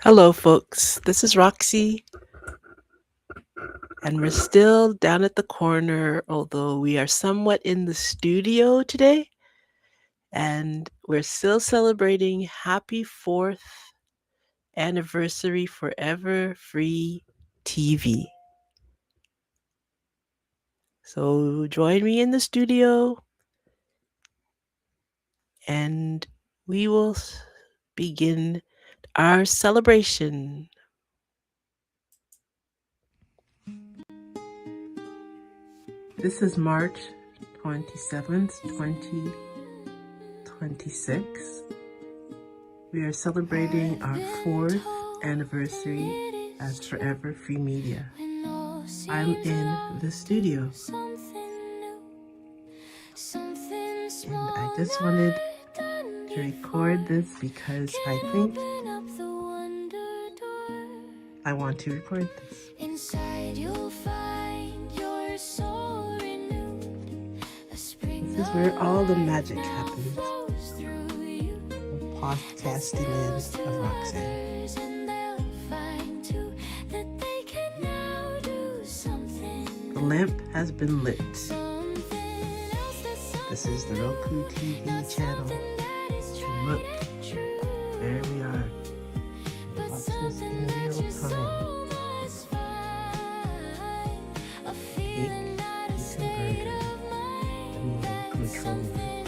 Hello, folks. This is Roxy, and we're still down at the corner, although we are somewhat in the studio today, and we're still celebrating happy 4th anniversary Forever Free TV. So join me in the studio, and we will begin our celebration. This is March 27th, 2026. We are celebrating our 4th anniversary as Forever Free Media. I'm in the studio, and I just wanted to record this because I think I want to record this. This is where all the magic happens. Podcasting in of Roxanne. The lamp has been lit. This is the Roku TV channel. And look, there we are. Watch this in real time. Cake converter, remote controller,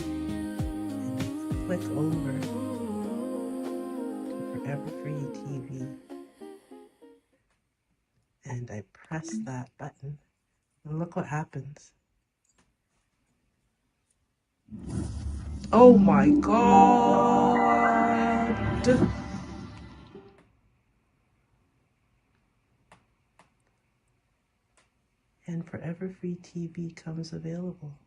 and click over to Forever Free TV, and I press that button, and look what happens. Oh my God! And Forever Free TV comes available.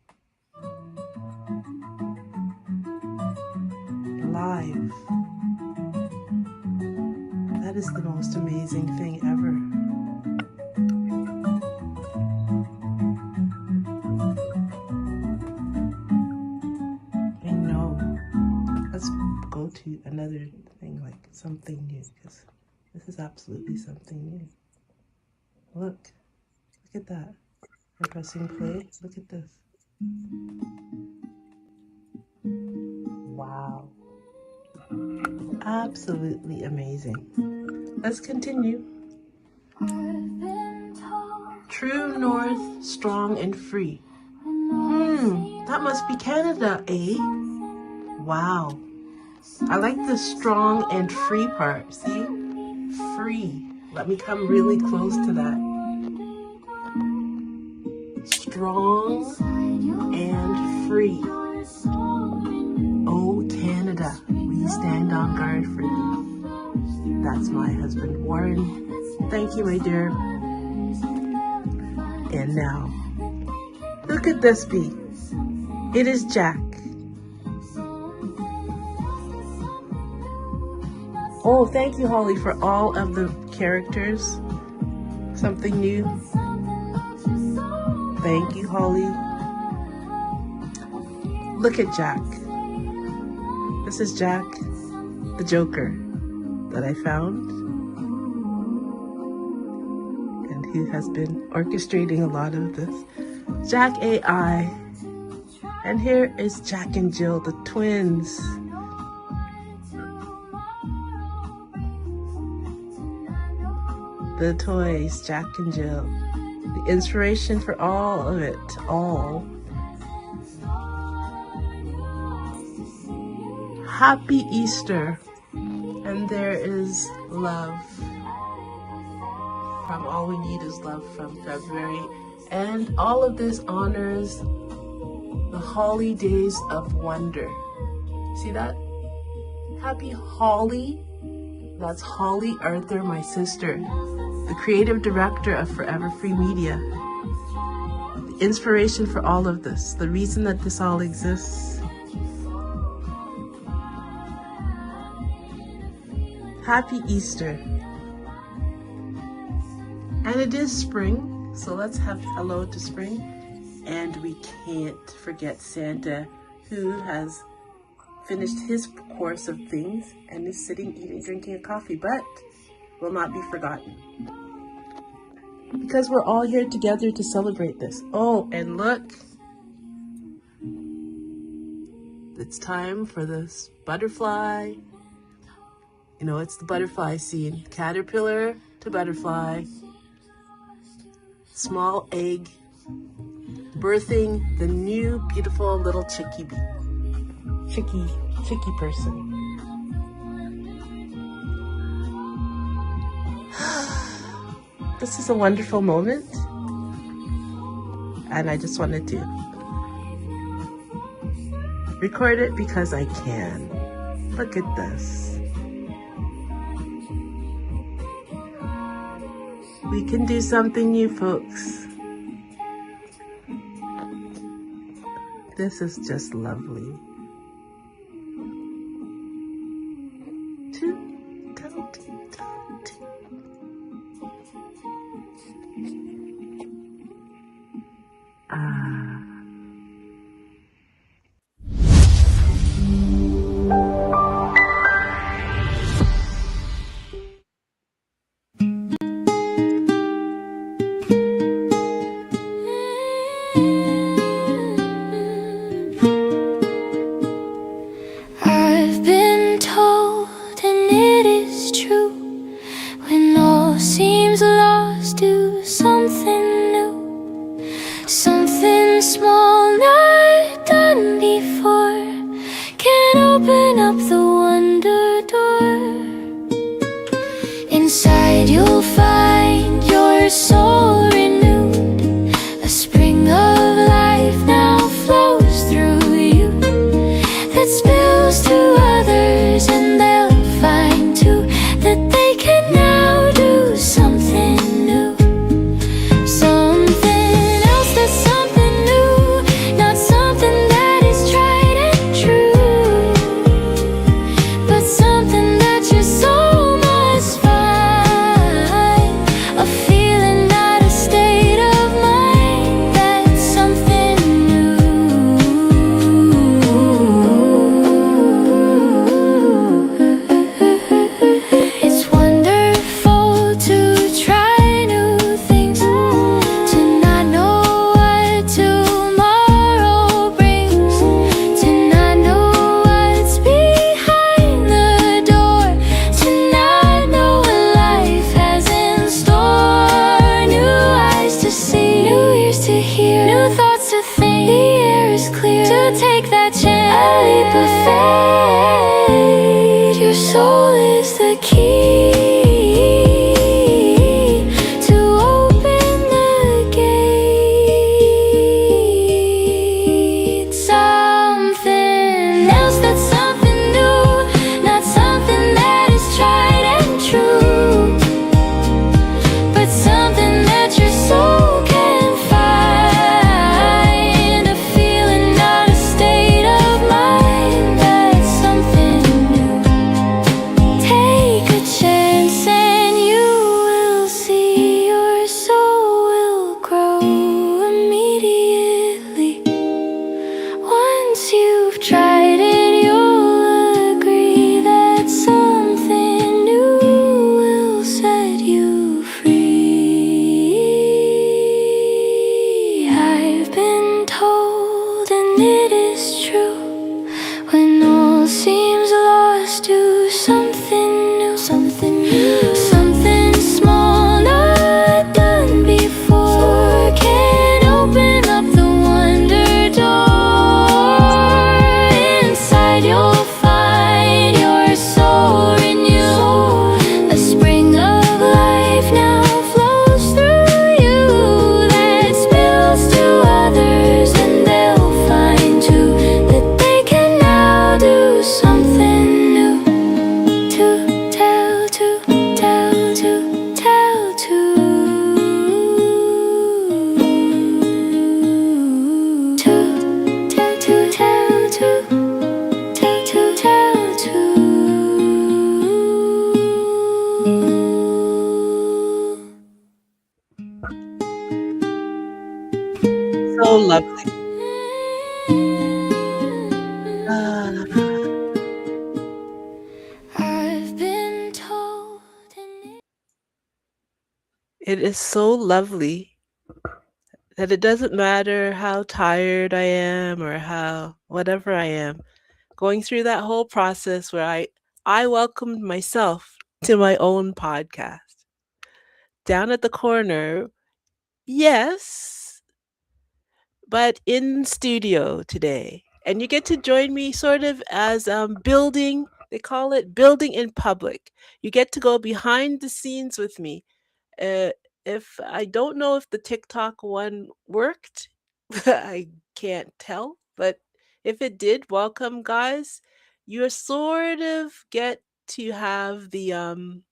Live. That is the most amazing thing ever. I know. Let's go to another thing, like something new, because this is absolutely something new. Look at that. I'm pressing play. Look at this. Wow. Absolutely amazing. Let's continue. True North, strong and free. That must be Canada, eh? Wow. I like the strong and free part. See? Free. Let me come really close to that. Strong and free. Oh, Canada, we stand on guard for thee. That's my husband, Warren. Thank you, my dear. And now, who could this be? It is Jack. Oh, thank you, Holly, for all of the characters. Something new. Thank you, Holly. Look at Jack. This is Jack, the Joker, that I found, and who has been orchestrating a lot of this. Jack AI. And here is Jack and Jill, the twins. The toys, Jack and Jill. The inspiration for all of it, all. Happy Easter. And there is love. From All We Need Is Love from February. And all of this honors the Holly Days of Wonder. See that? Happy Holly. That's Holly Arthur, my sister, the creative director of Forever Free Media. The inspiration for all of this, the reason that this all exists. Happy Easter. And it is spring, so let's have hello to spring. And we can't forget Santa, who has finished his course of things and is sitting, eating, drinking a coffee, but will not be forgotten. Because we're all here together to celebrate this. Oh, and look. It's time for this butterfly. You know, it's the butterfly scene. Caterpillar to butterfly. Small egg. Birthing the new beautiful little chickie person. This is a wonderful moment, and I just wanted to record it because I can. Look at this. We can do something new, folks. This is just lovely. I've been told, and it is true, when all seems lost, do something new, something small not done before, can open up the wonder door. Inside you'll find your soul renewed, a spring of life now flows through you, that spills to others, and they'll find too that they can now do something new. Something else, that's something new, not something that is tried and true, but something that your soul must find, a feeling, not a state of mind, that's something new. It's wonderful to try new things, to not know what tomorrow brings, to not know what's behind the door, to not know what life has in store. New eyes to see, new ears to hear, new thoughts to think. The air is clear to take that chance, a leap of faith. Your soul is the key to open the gate. Something else, that's something new, not something that is tried and true, but something that your soul can find, a feeling, not a state of mind, that's something new. Take a chance and you will see your soul will grow immediately. Once you've tried it, you'll agree that something new will set you free. I've been told, and it is true, when all seems lost, do something new, something new, something small not done before, can open up the wonder door. Inside you'll find your soul renewed, a spring of life now flows through you, that spills to others, and they'll find too that they can now do something new, to tell, to tell, to tell, to tell, to tell, to tell, to. So lovely. It is so lovely that it doesn't matter how tired I am or how whatever I am, going through that whole process where I welcomed myself to my own podcast. Down at the corner, yes, but in studio today. And you get to join me sort of as building, they call it building in public. You get to go behind the scenes with me. Uh, if I don't know if the TikTok one worked, I can't tell, but if it did, welcome guys. You sort of get to have the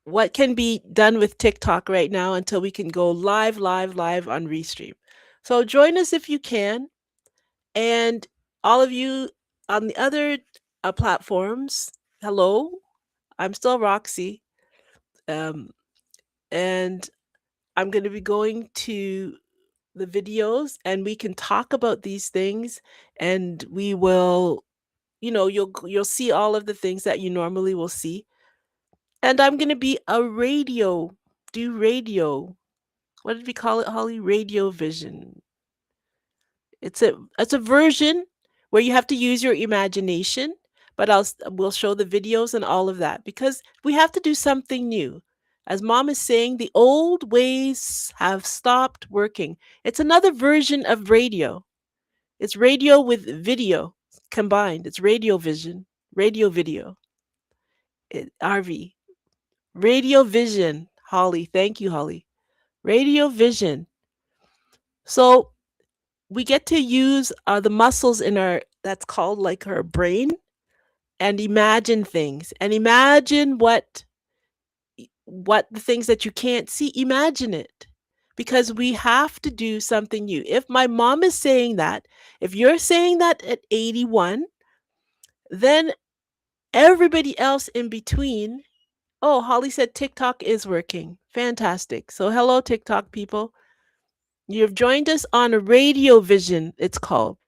what can be done with TikTok right now until we can go live on Restream. So join us if you can. And all of you on the other platforms, hello, I'm still Roxy. Um, and I'm going to be going to the videos and we can talk about these things and we will, you'll see all of the things that you normally will see. And I'm going to be do radio. What did we call it, Holly? Radio vision. It's a version where you have to use your imagination, but we'll show the videos and all of that because we have to do something new. As mom is saying, the old ways have stopped working. It's another version of radio. It's radio with video combined. It's radio vision, radio video. RV. Radio vision. Holly, thank you, Holly. Radio vision. So we get to use the muscles in our that's called like our brain and imagine things and imagine what the things that you can't see, imagine it, because we have to do something new. If my mom is saying that, if you're saying that at 81, then everybody else in between. Oh, Holly said TikTok is working. Fantastic. So hello TikTok people, you've joined us on a radio vision, it's called.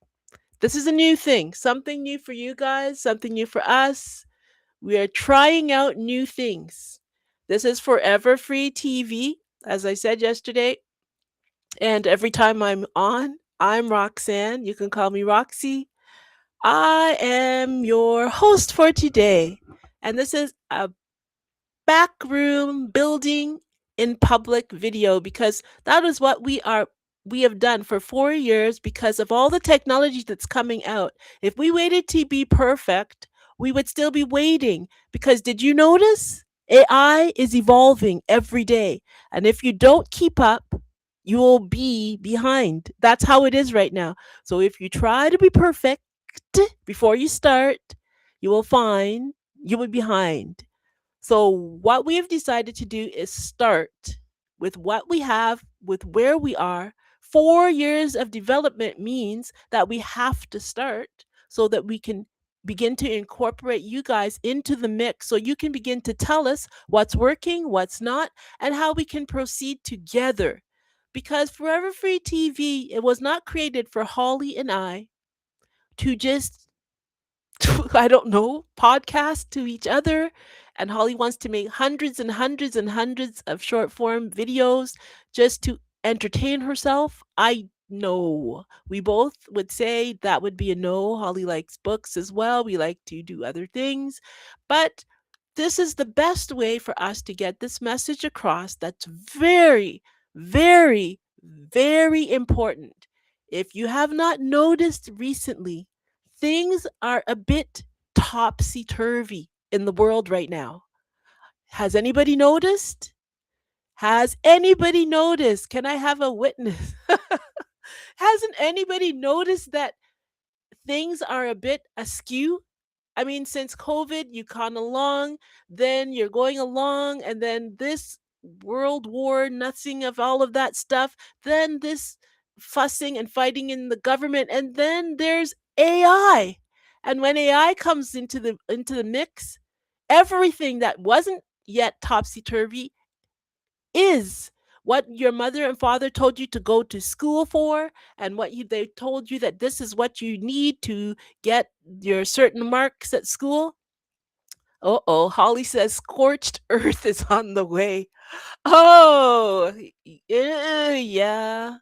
This is a new thing, something new for you guys, something new for us. We are trying out new things. This is Forever Free TV, as I said yesterday. And every time I'm on, I'm Roxanne. You can call me Roxy. I am your host for today. And this is a backroom building in public video because that is what we have done for 4 years because of all the technology that's coming out. If we waited to be perfect, we would still be waiting because did you notice AI is evolving every day, and if you don't keep up, you will be behind. That's how it is right now. So if you try to be perfect before you start, you will find you will be behind. So, what we have decided to do is start with what we have, with where we are. 4 years of development means that we have to start so that we can begin to incorporate you guys into the mix so you can begin to tell us what's working, what's not, and how we can proceed together. Because Forever Free TV, it was not created for Holly and I to just I don't know, podcast to each other. And Holly wants to make hundreds and hundreds and hundreds of short form videos just to entertain herself. I know. We both would say that would be a no. Holly likes books as well. We like to do other things. But this is the best way for us to get this message across that's very, very, very important. If you have not noticed recently, things are a bit topsy turvy in the world right now. Has anybody noticed? Has anybody noticed? Can I have a witness? Hasn't anybody noticed that things are a bit askew? I mean, since COVID, you gone along, then you're going along, and then this world war, nothing of all of that stuff, then this fussing and fighting in the government, and then there's AI. And when AI comes into the mix, everything that wasn't yet topsy turvy is what your mother and father told you to go to school for, and they told you that this is what you need to get your certain marks at school. Uh-oh, Holly says scorched earth is on the way. Oh, yeah.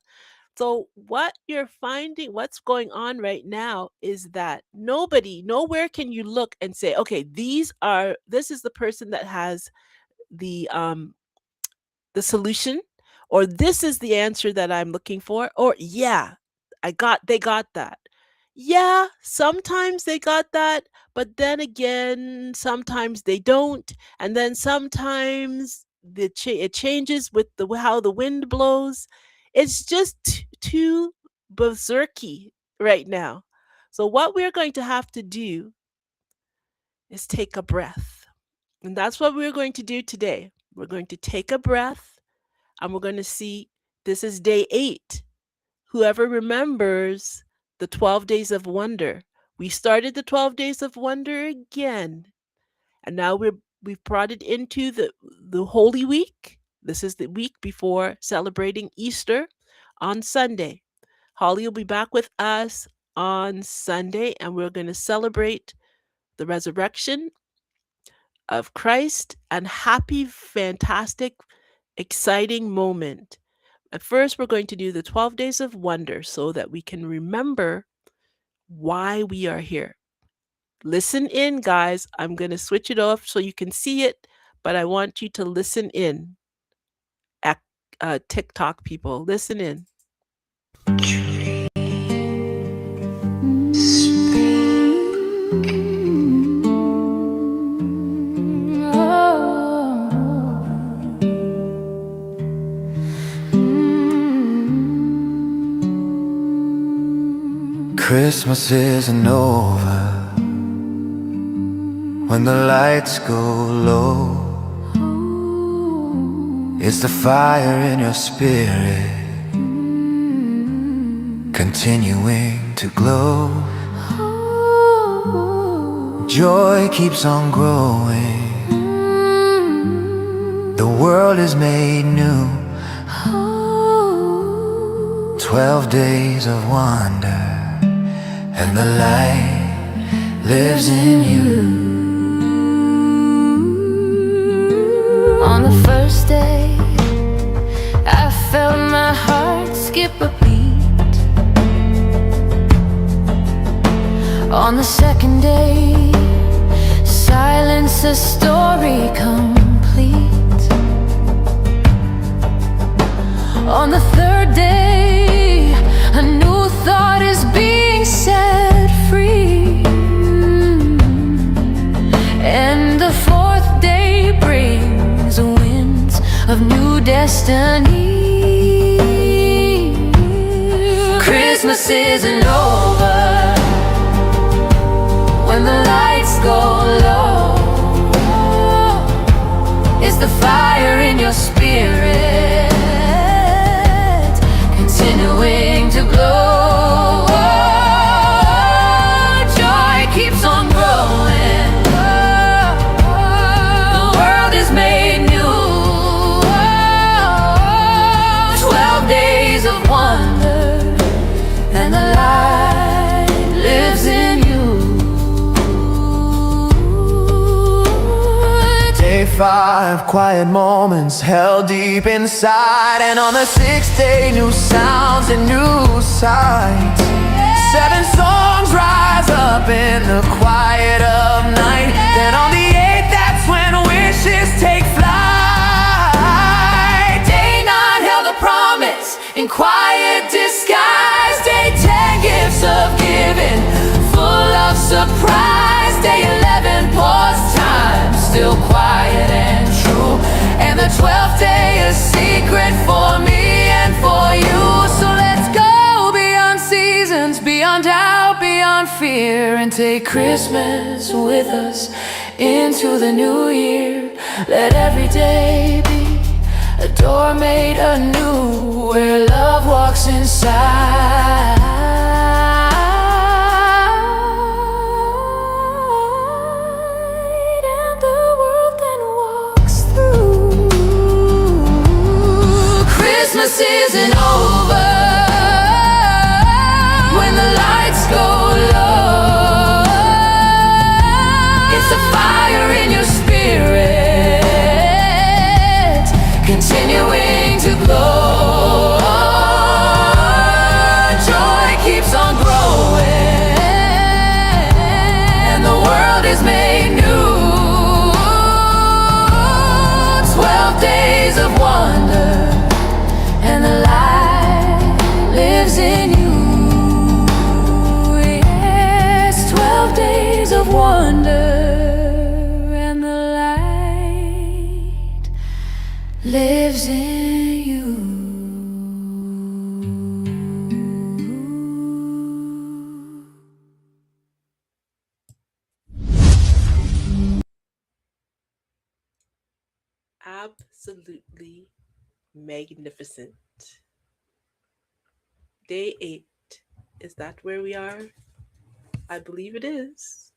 So what you're finding, what's going on right now is that nowhere can you look and say, okay, this is the person that has the um the solution, or this is the answer that I'm looking for, or yeah, they got that. Yeah, sometimes they got that, but then again, sometimes they don't, and then sometimes it changes with the how the wind blows. It's just too berserky right now. So what we're going to have to do is take a breath. And that's what we're going to do today. We're going to take a breath and we're going to see, this is day 8. Whoever remembers the 12 days of wonder, we started the 12 days of wonder again. And now we've brought it into the Holy Week. This is the week before celebrating Easter on Sunday. Holly will be back with us on Sunday, and we're going to celebrate the resurrection of Christ and happy, fantastic, exciting moment. At first, we're going to do the 12 days of wonder so that we can remember why we are here. Listen in, guys. I'm going to switch it off so you can see it, but I want you to listen in. TikTok people, listen in. Christmas isn't over when the lights go low. It's the fire in your spirit continuing to glow. Joy keeps on growing. The world is made new. 12 days of wonder, and the light lives in you. On the first day, I felt my heart skip a beat. On the second day, silence a story complete. On the third day, a new thought is being set free. And the fourth day brings winds of new destiny. Christmas isn't over when the lights go low. It's the fire in your spirit continuing to glow. Joy keeps on growing. The world is made new. 12 days of wonder, and the light lives in you. Day 5, quiet moments held deep inside. And on the 6th day, new sounds and new sights. 7 songs rise up in the quiet of night. Then on the 8th, that's when wishes take flight. Day 9 held a promise in quiet disguise. Day 10, gifts of giving, full of surprise. Day 11, pause time, still quiet and true. And the 12th day, a secret for me and for you. So let's go beyond seasons, beyond doubt, beyond fear, and take Christmas with us into the new year. Let every day be a door made anew, where love walks inside. And the world then walks through. Christmas isn't over when the lights go low. It's a fire in absolutely magnificent. Day 8. Is that where we are? I believe it is.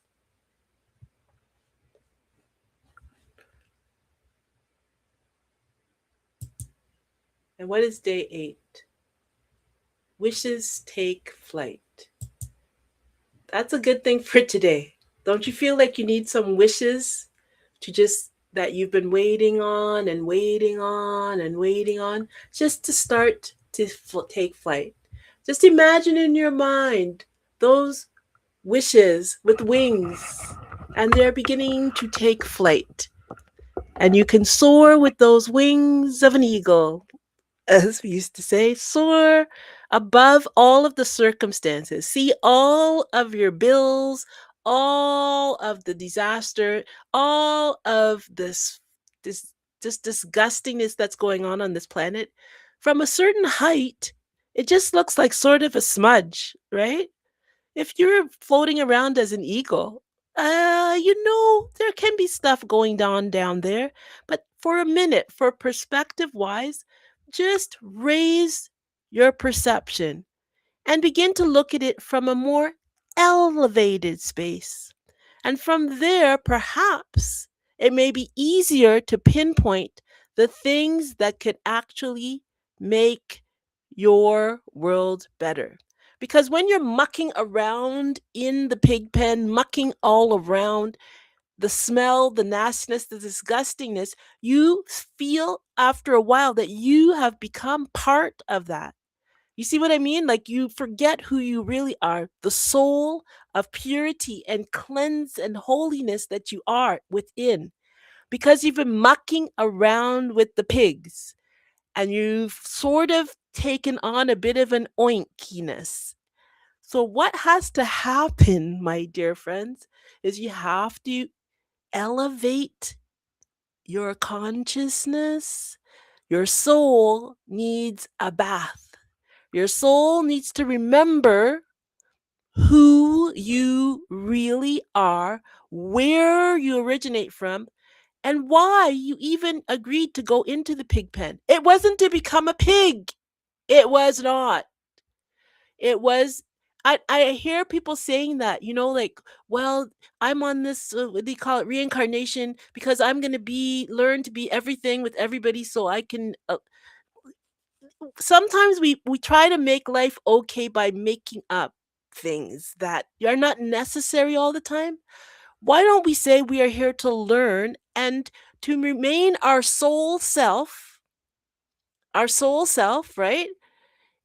And what is day 8? Wishes take flight. That's a good thing for today. Don't you feel like you need some wishes to just that you've been waiting on and waiting on and waiting on just to start to take flight? Just imagine in your mind those wishes with wings and they're beginning to take flight. And you can soar with those wings of an eagle, as we used to say, soar above all of the circumstances. See all of your bills, all of the disaster, all of this this disgustingness that's going on this planet from a certain height. It just looks like sort of a smudge, right? If you're floating around as an eagle, there can be stuff going on down there. But for a minute, for perspective wise, just raise your perception and begin to look at it from a more elevated space. And from there, perhaps it may be easier to pinpoint the things that could actually make your world better. Because when you're mucking around in the pig pen, mucking all around, the smell, the nastiness, the disgustingness, you feel after a while that you have become part of that. You see what I mean? Like you forget who you really are, the soul of purity and cleanse and holiness that you are within, because you've been mucking around with the pigs and you've sort of taken on a bit of an oinkiness. So, what has to happen, my dear friends, is you have to elevate your consciousness. Your soul needs a bath. Your soul needs to remember who you really are, where you originate from, and why you even agreed to go into the pig pen. It wasn't to become a pig. It was not. It was. I hear people saying that, like, well, I'm on this, what do you call it, reincarnation, because I'm going to learn to be everything with everybody so I can. Sometimes we try to make life okay by making up things that are not necessary all the time. Why don't we say we are here to learn and to remain our soul self, right?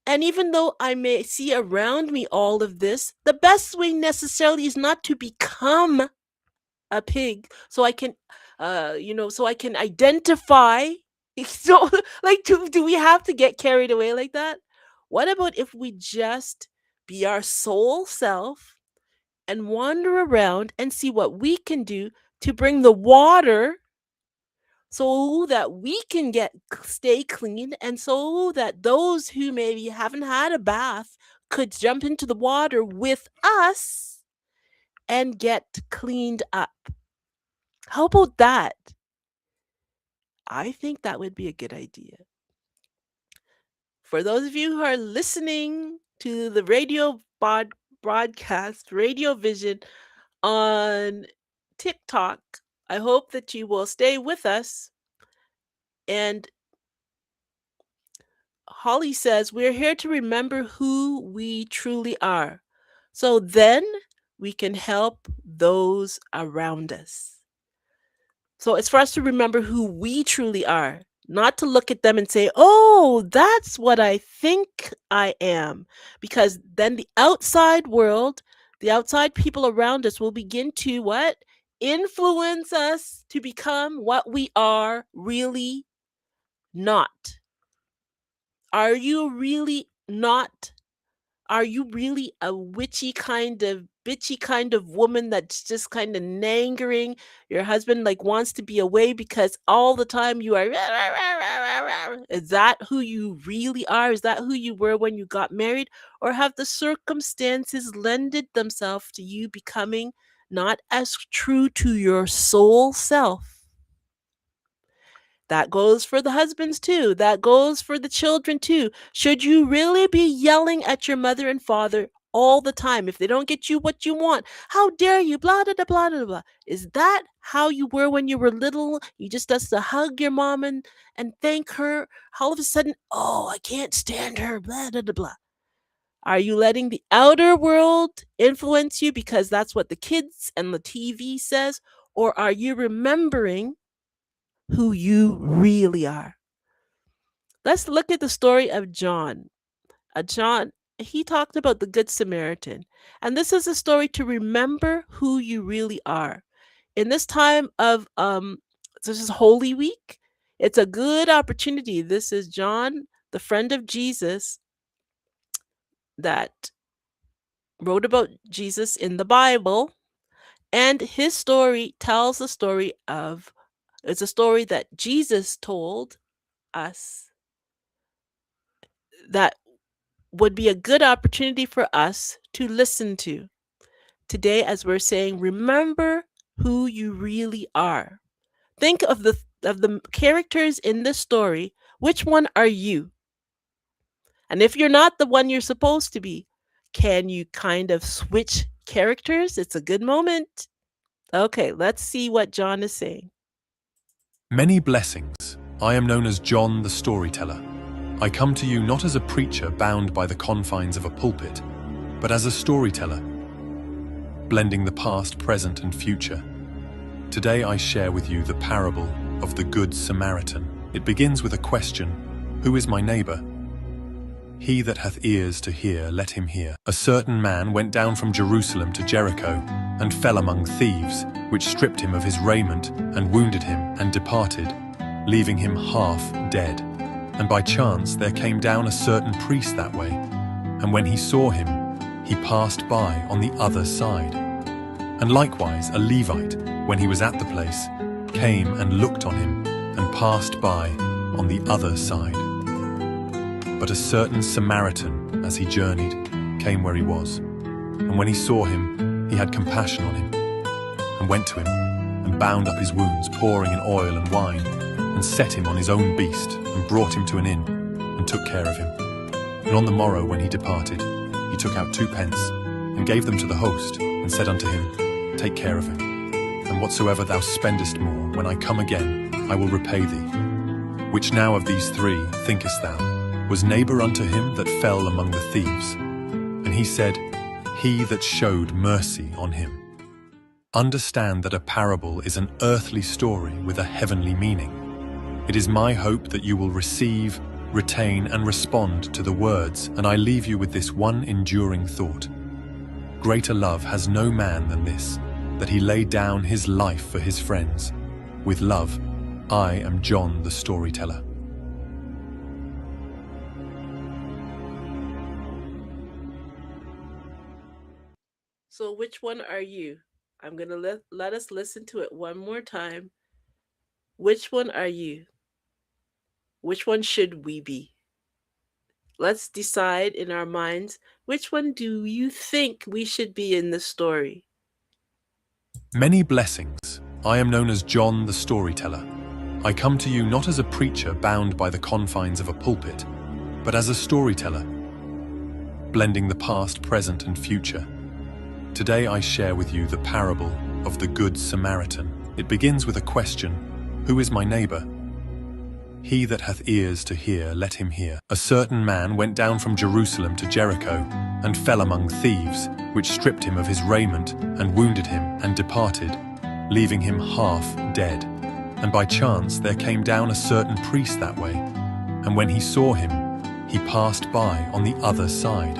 And even though I may see around me all of this, the best way necessarily is not to become a pig so I can, so I can identify. So, like, do we have to get carried away like that? What about if we just be our soul self and wander around and see what we can do to bring the water so that we can stay clean, and so that those who maybe haven't had a bath could jump into the water with us and get cleaned up. How about that? I think that would be a good idea. For those of you who are listening to the broadcast, Radio Vision on TikTok, I hope that you will stay with us. And Holly says, we're here to remember who we truly are. So then we can help those around us. So it's for us to remember who we truly are, not to look at them and say, oh, that's what I think I am. Because then the outside world, the outside people around us will begin to what? Influence us to become what we are really not. Are you really not? Are you really a witchy kind of bitchy kind of woman that's just kind of nangering your husband, like wants to be away because all the time you are? Is that who you really are? Is that who you were when you got married? Or have the circumstances lended themselves to you becoming not as true to your soul self? That goes for the husbands too. That goes for the children too. Should you really be yelling at your mother and father all the time if they don't get you what you want? How dare you? Blah, blah, blah, blah, blah, blah. Is that how you were when you were little? You just has to hug your mom and thank her. All of a sudden, oh, I can't stand her. Blah, blah, blah, blah. Are you letting the outer world influence you because that's what the kids and the TV says? Or are you remembering who you really are? Let's look at the story of John. John, he talked about the Good Samaritan. And this is a story to remember who you really are. In this time of this is Holy Week, it's a good opportunity. This is John, the friend of Jesus, that wrote about Jesus in the Bible. And his story tells the story of, it's a story that Jesus told us that would be a good opportunity for us to listen to today, as we're saying, remember who you really are. Think of the characters in this story. Which one are you? And if you're not the one you're supposed to be, can you kind of switch characters? It's a good moment. Okay, let's see what John is saying. Many blessings. I am known as John the Storyteller. I come to you not as a preacher bound by the confines of a pulpit, but as a storyteller, blending the past, present, and future. Today I share with you the parable of the Good Samaritan. It begins with a question: who is my neighbor? He that hath ears to hear, let him hear. A certain man went down from Jerusalem to Jericho, and fell among thieves, which stripped him of his raiment, and wounded him, and departed, leaving him half dead. And by chance there came down a certain priest that way, and when he saw him, he passed by on the other side. And likewise a Levite, when he was at the place, came and looked on him, and passed by on the other side. But a certain Samaritan, as he journeyed, came where he was. And when he saw him, he had compassion on him, and went to him, and bound up his wounds, pouring in oil and wine, and set him on his own beast, and brought him to an inn, and took care of him. And on the morrow when he departed, he took out 2 pence, and gave them to the host, and said unto him, Take care of him, and whatsoever thou spendest more, when I come again, I will repay thee. Which now of these 3, thinkest thou, was neighbor unto him that fell among the thieves? And he said, He that showed mercy on him. Understand that a parable is an earthly story with a heavenly meaning. It is my hope that you will receive, retain, and respond to the words, and I leave you with this one enduring thought. Greater love has no man than this, that he lay down his life for his friends. With love, I am John the Storyteller. So which one are you? I'm going to let us listen to it one more time. Which one are you? Which one should we be? Let's decide in our minds, which one do you think we should be in this story? Many blessings. I am known as John the Storyteller. I come to you not as a preacher bound by the confines of a pulpit, but as a storyteller, blending the past, present, and future. Today I share with you the parable of the Good Samaritan. It begins with a question: who is my neighbor? He that hath ears to hear, let him hear. A certain man went down from Jerusalem to Jericho, and fell among thieves, which stripped him of his raiment, and wounded him, and departed, leaving him half dead. And by chance there came down a certain priest that way, and when he saw him, he passed by on the other side.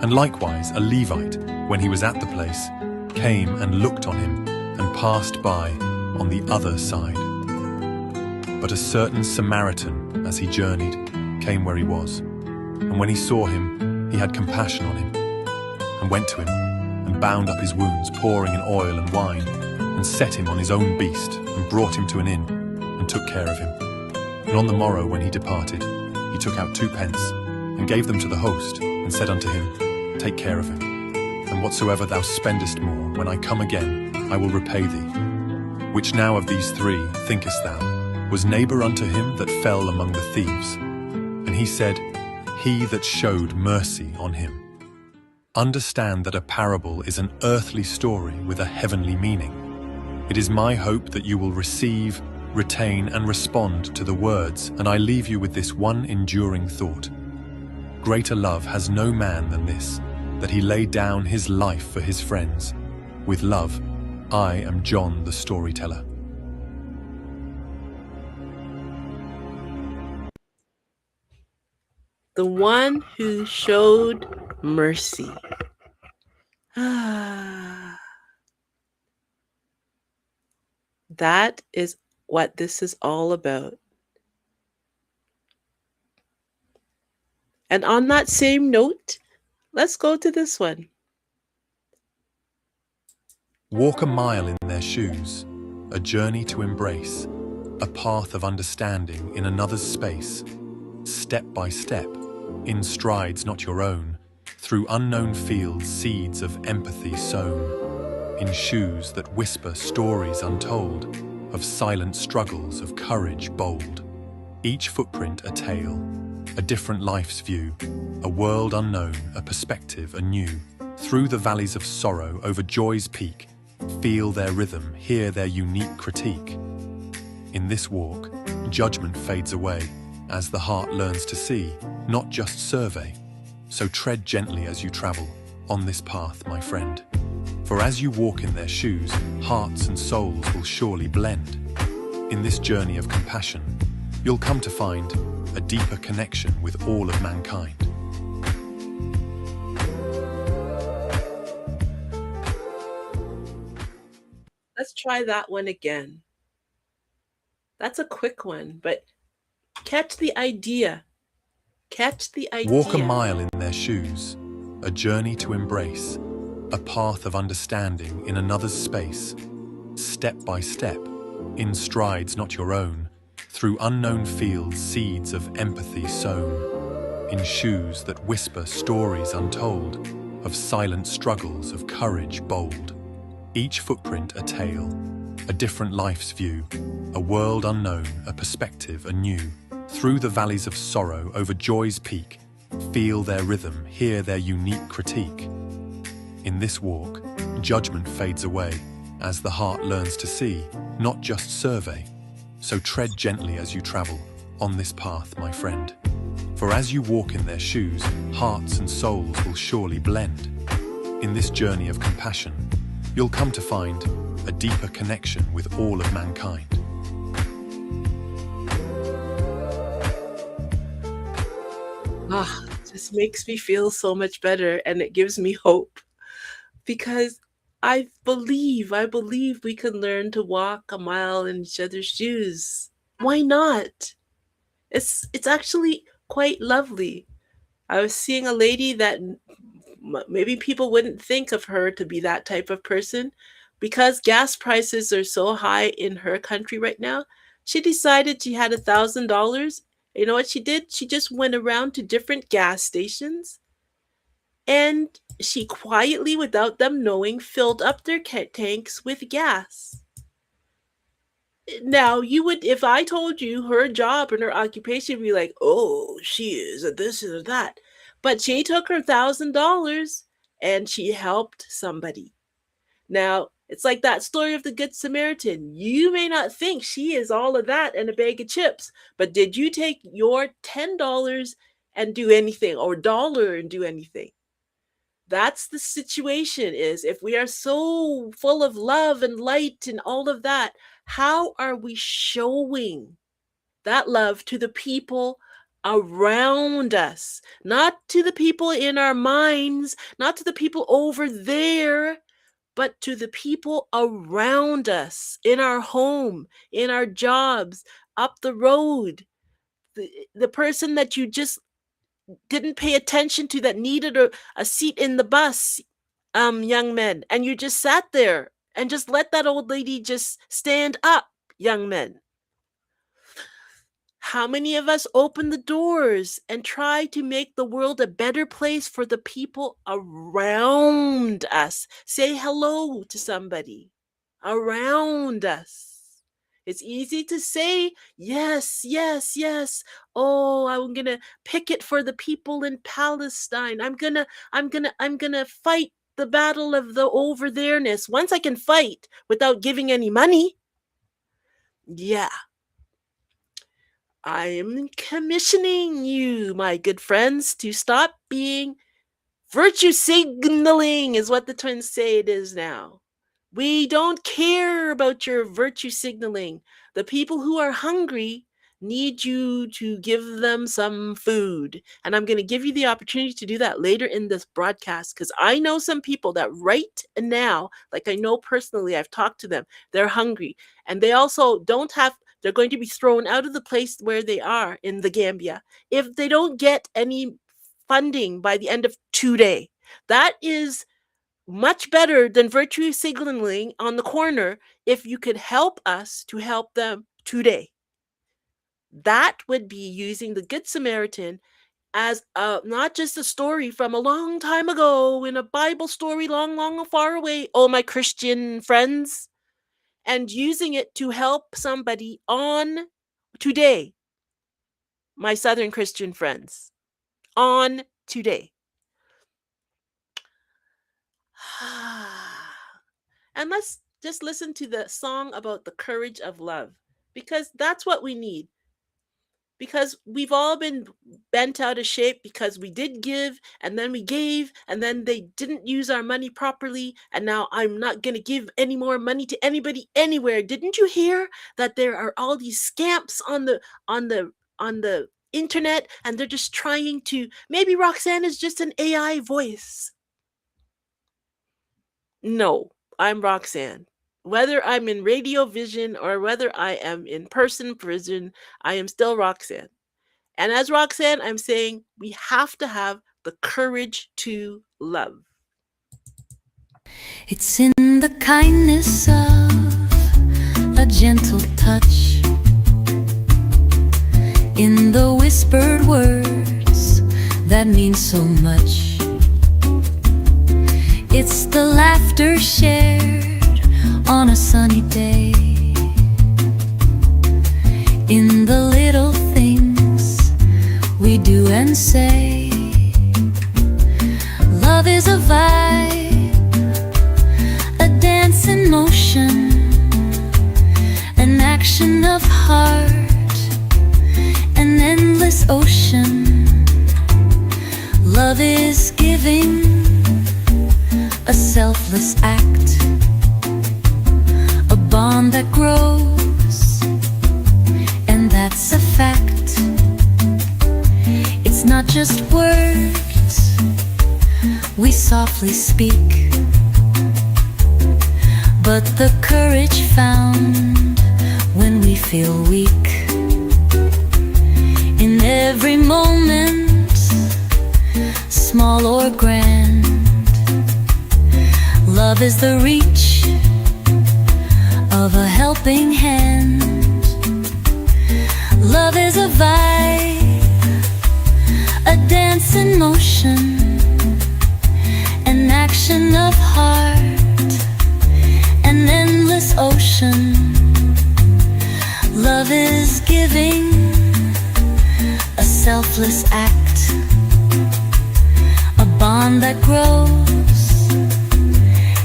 And likewise a Levite, when he was at the place, came and looked on him, and passed by on the other side. But a certain Samaritan, as he journeyed, came where he was. And when he saw him, he had compassion on him, and went to him, and bound up his wounds, pouring in oil and wine, and set him on his own beast, and brought him to an inn, and took care of him. And on the morrow when he departed, he took out 2 pence, and gave them to the host, and said unto him, Take care of him, and whatsoever thou spendest more, when I come again, I will repay thee. Which now of these 3 thinkest thou, was neighbor unto him that fell among the thieves. And he said, He that showed mercy on him. Understand that a parable is an earthly story with a heavenly meaning. It is my hope that you will receive, retain, and respond to the words, and I leave you with this one enduring thought. Greater love has no man than this, that he laid down his life for his friends. With love, I am John the storyteller. The one who showed mercy. That is what this is all about. And on that same note, let's go to this one. Walk a mile in their shoes, a journey to embrace, a path of understanding in another's space, step by step, in strides not your own, through unknown fields seeds of empathy sown, in shoes that whisper stories untold, of silent struggles of courage bold, each footprint a tale, a different life's view, a world unknown, a perspective anew, through the valleys of sorrow over joy's peak, feel their rhythm, hear their unique critique. In this walk, judgment fades away, as the heart learns to see, not just survey. So tread gently as you travel, on this path, my friend. For as you walk in their shoes, hearts and souls will surely blend. In this journey of compassion, you'll come to find a deeper connection with all of mankind. Let's try that one again. That's a quick one, but catch the idea. Catch the idea. Walk a mile in their shoes, a journey to embrace, a path of understanding in another's space, step by step, in strides not your own, through unknown fields seeds of empathy sown, in shoes that whisper stories untold, of silent struggles of courage bold, each footprint a tale, a different life's view, a world unknown, a perspective anew, through the valleys of sorrow over joy's peak, feel their rhythm, hear their unique critique. In this walk, judgment fades away, as the heart learns to see, not just survey. So tread gently as you travel, on this path, my friend. For as you walk in their shoes, hearts and souls will surely blend. In this journey of compassion, you'll come to find a deeper connection with all of mankind. This makes me feel so much better, and it gives me hope, because I believe we can learn to walk a mile in each other's shoes. Why not? It's actually quite lovely. I was seeing a lady that maybe people wouldn't think of her to be that type of person, because gas prices are so high in her country right now. She decided she had $1,000. You know what she did? She just went around to different gas stations, and she quietly, without them knowing, filled up their tanks with gas. Now, you would, if I told you her job and her occupation, you'd be like, oh, she is a this or that. But she took her $1,000 and she helped somebody. Now, it's like that story of the Good Samaritan. You may not think she is all of that and a bag of chips, but did you take your $10 and do anything, or dollar and do anything? That's the situation. Is if we are so full of love and light and all of that, how are we showing that love to the people around us? Not to the people in our minds, not to the people over there, but to the people around us, in our home, in our jobs, up the road, the person that you just didn't pay attention to that needed a seat in the bus, young men, and you just sat there and just let that old lady just stand up, young men. How many of us open the doors and try to make the world a better place for the people around us? Say hello to somebody around us. It's easy to say, yes, yes, yes. Oh, I'm going to picket for the people in Palestine. I'm going to fight the battle of the over there-ness. Once I can fight without giving any money, yeah. I am commissioning you, my good friends, to stop being virtue signaling is what the twins say it is now. We don't care about your virtue signaling. The people who are hungry need you to give them some food. And I'm going to give you the opportunity to do that later in this broadcast because I know some people that right now, like I know personally, I've talked to them, they're hungry. And they also don't have, they're going to be thrown out of the place where they are in the Gambia if they don't get any funding by the end of today. That is much better than virtue signaling on the corner if you could help us to help them today. That would be using the Good Samaritan as not just a story from a long time ago in a Bible story long, long far away, oh my Christian friends, and using it to help somebody on today, my Southern Christian friends, on today. And let's just listen to the song about the courage of love, because that's what we need. Because we've all been bent out of shape because we did give and then we gave and then they didn't use our money properly. And now I'm not going to give any more money to anybody anywhere. Didn't you hear that there are all these scamps on the internet and they're just trying to, maybe Roxanne is just an AI voice. No, I'm Roxanne. Whether I'm in radio vision or whether I am in person vision, I am still Roxanne. And as Roxanne, I'm saying we have to have the courage to love. It's in the kindness of a gentle touch, in the whispered words that mean so much. It's the laughter shared on a sunny day, in the little things we do and say. Love is a vibe, a dance in motion, an action of heart, an endless ocean. Love is giving, a selfless act, a bond that grows, and that's a fact. It's not just words we softly speak, but the courage found when we feel weak. In every moment, small or grand, love is the reach of a helping hand. Love is a vibe, a dance in motion, an action of heart, an endless ocean. Love is giving, a selfless act, a bond that grows,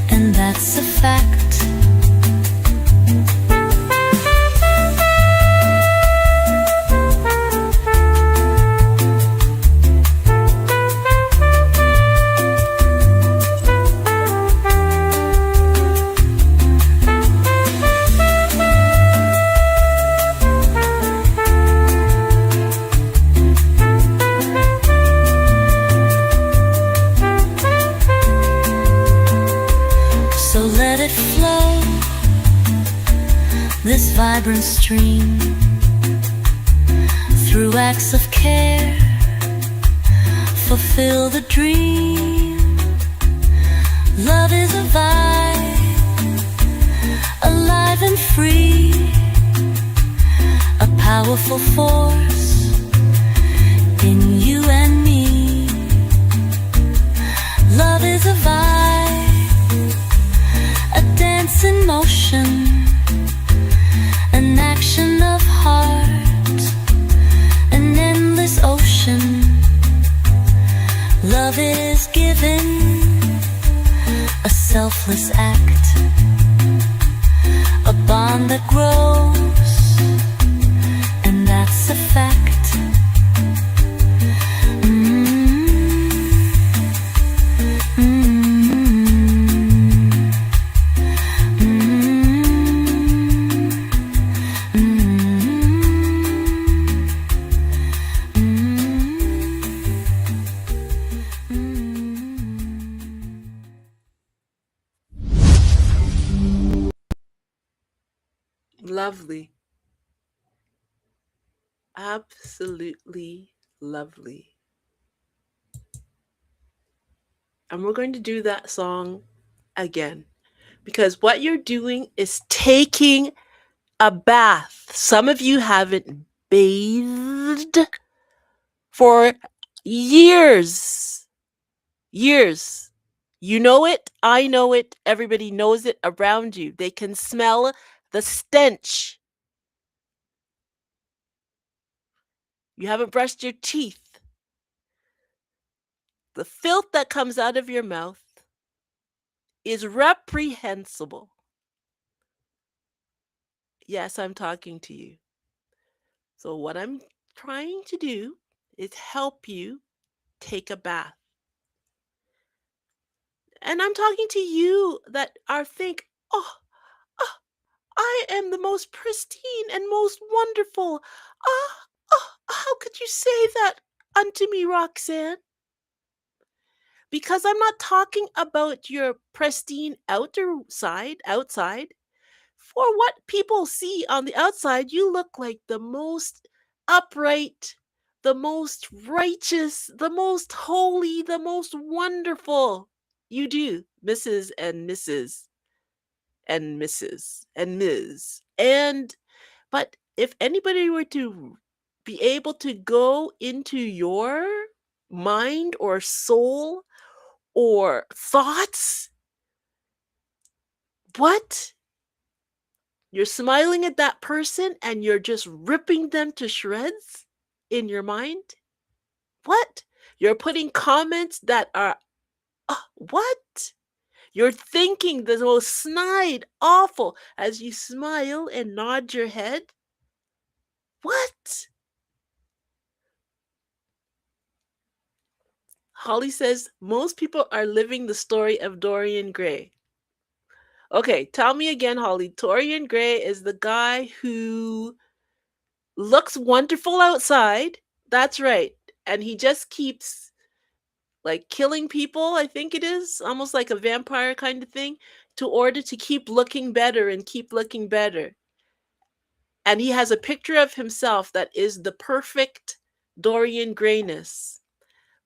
and that's a fact. This vibrant stream, through acts of care, fulfill the dream. Love is a vibe, alive and free, a powerful force in you and me. Love is a vibe, a dance in motion, an selfless act, a bond that grows, and that's a fact. Lovely. Absolutely lovely. And we're going to do that song again because what you're doing is taking a bath. Some of you haven't bathed for years. Years. You know it. I know it. Everybody knows it around you. They can smell the stench. You haven't brushed your teeth. The filth that comes out of your mouth is reprehensible. Yes, I'm talking to you. So, what I'm trying to do is help you take a bath. And I'm talking to you that are think, oh, I am the most pristine and most wonderful. How could you say that unto me, Roxanne? Because I'm not talking about your pristine outside. For what people see on the outside, you look like the most upright, the most righteous, the most holy, the most wonderful. You do, Mrs. and Mrs. and Mrs. and Ms. But if anybody were to be able to go into your mind or soul or thoughts, what? You're smiling at that person and you're just ripping them to shreds in your mind? What? You're putting comments that are, what? You're thinking the most snide, awful as you smile and nod your head? What? Holly says most people are living the story of Dorian Gray. Okay, tell me again, Holly. Dorian Gray is the guy who looks wonderful outside. That's right. And he just keeps like killing people, I think it is, almost like a vampire kind of thing, to order to keep looking better and keep looking better. And he has a picture of himself that is the perfect Dorian Grayness.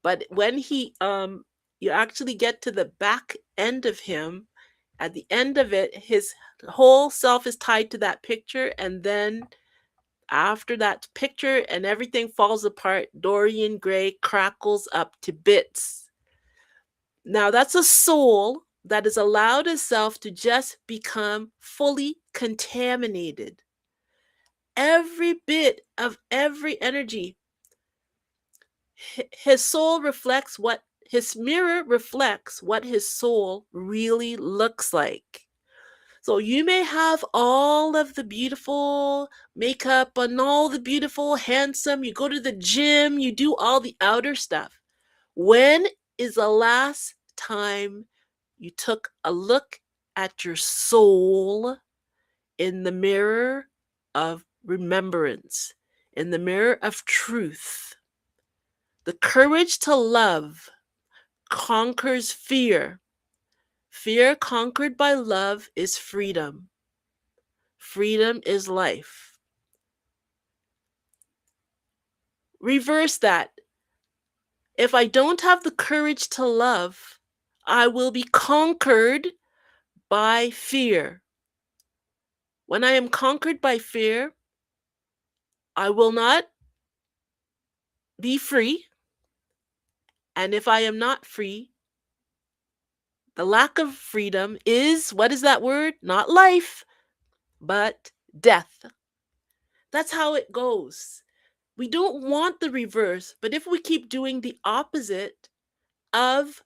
But when you actually get to the back end of him, at the end of it, his whole self is tied to that picture, and then after that picture and everything falls apart, Dorian Gray crackles up to bits. Now, that's a soul that has allowed itself to just become fully contaminated. Every bit of every energy. His soul reflects what his mirror reflects what his soul really looks like. So you may have all of the beautiful makeup and all the beautiful, handsome, you go to the gym, you do all the outer stuff. When is the last time you took a look at your soul in the mirror of remembrance, in the mirror of truth? The courage to love conquers fear. Fear conquered by love is freedom. Freedom is life. Reverse that. If I don't have the courage to love, I will be conquered by fear. When I am conquered by fear, I will not be free. And if I am not free, the lack of freedom is, what is that word? Not life, but death. That's how it goes. We don't want the reverse, but if we keep doing the opposite of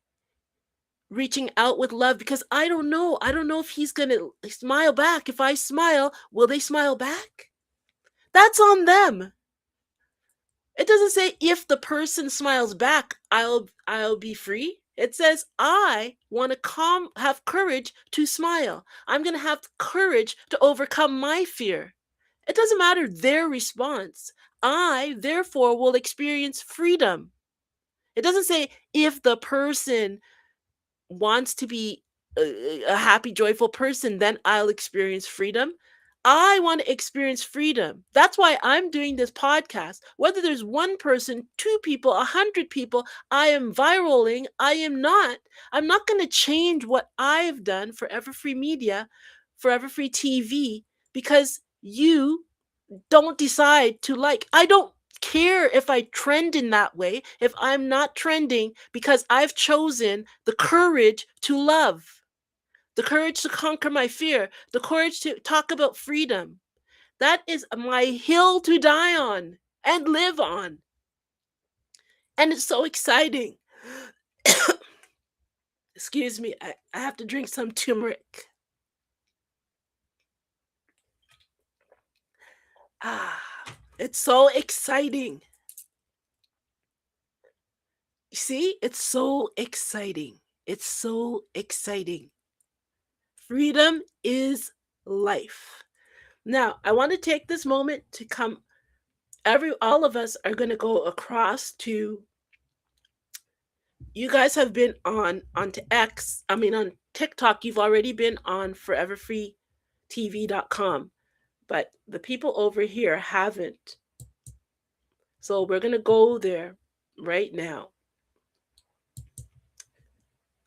reaching out with love because I don't know. I don't know if he's going to smile back. If I smile, will they smile back? That's on them. It doesn't say if the person smiles back, I'll be free. It says I want to have courage to smile. I'm going to have courage to overcome my fear. It doesn't matter their response. I therefore will experience freedom. It doesn't say if the person wants to be a happy, joyful person, then I'll experience freedom. I want to experience freedom. That's why I'm doing this podcast. Whether there's one person, two people, 100 people, I am viraling. I'm not going to change what I've done, Forever Free Media, Forever Free TV, because you don't decide to like. I don't care if I trend in that way, if I'm not trending, because I've chosen the courage to love, the courage to conquer my fear, the courage to talk about freedom. That is my hill to die on and live on. And it's so exciting. Excuse me, I have to drink some turmeric. It's so exciting. You see, it's so exciting. It's so exciting. Freedom is life. Now, I want to take this moment to all of us are going to go across to, you guys have been on TikTok, you've already been on foreverfreetv.com, but the people over here haven't. So we're going to go there right now.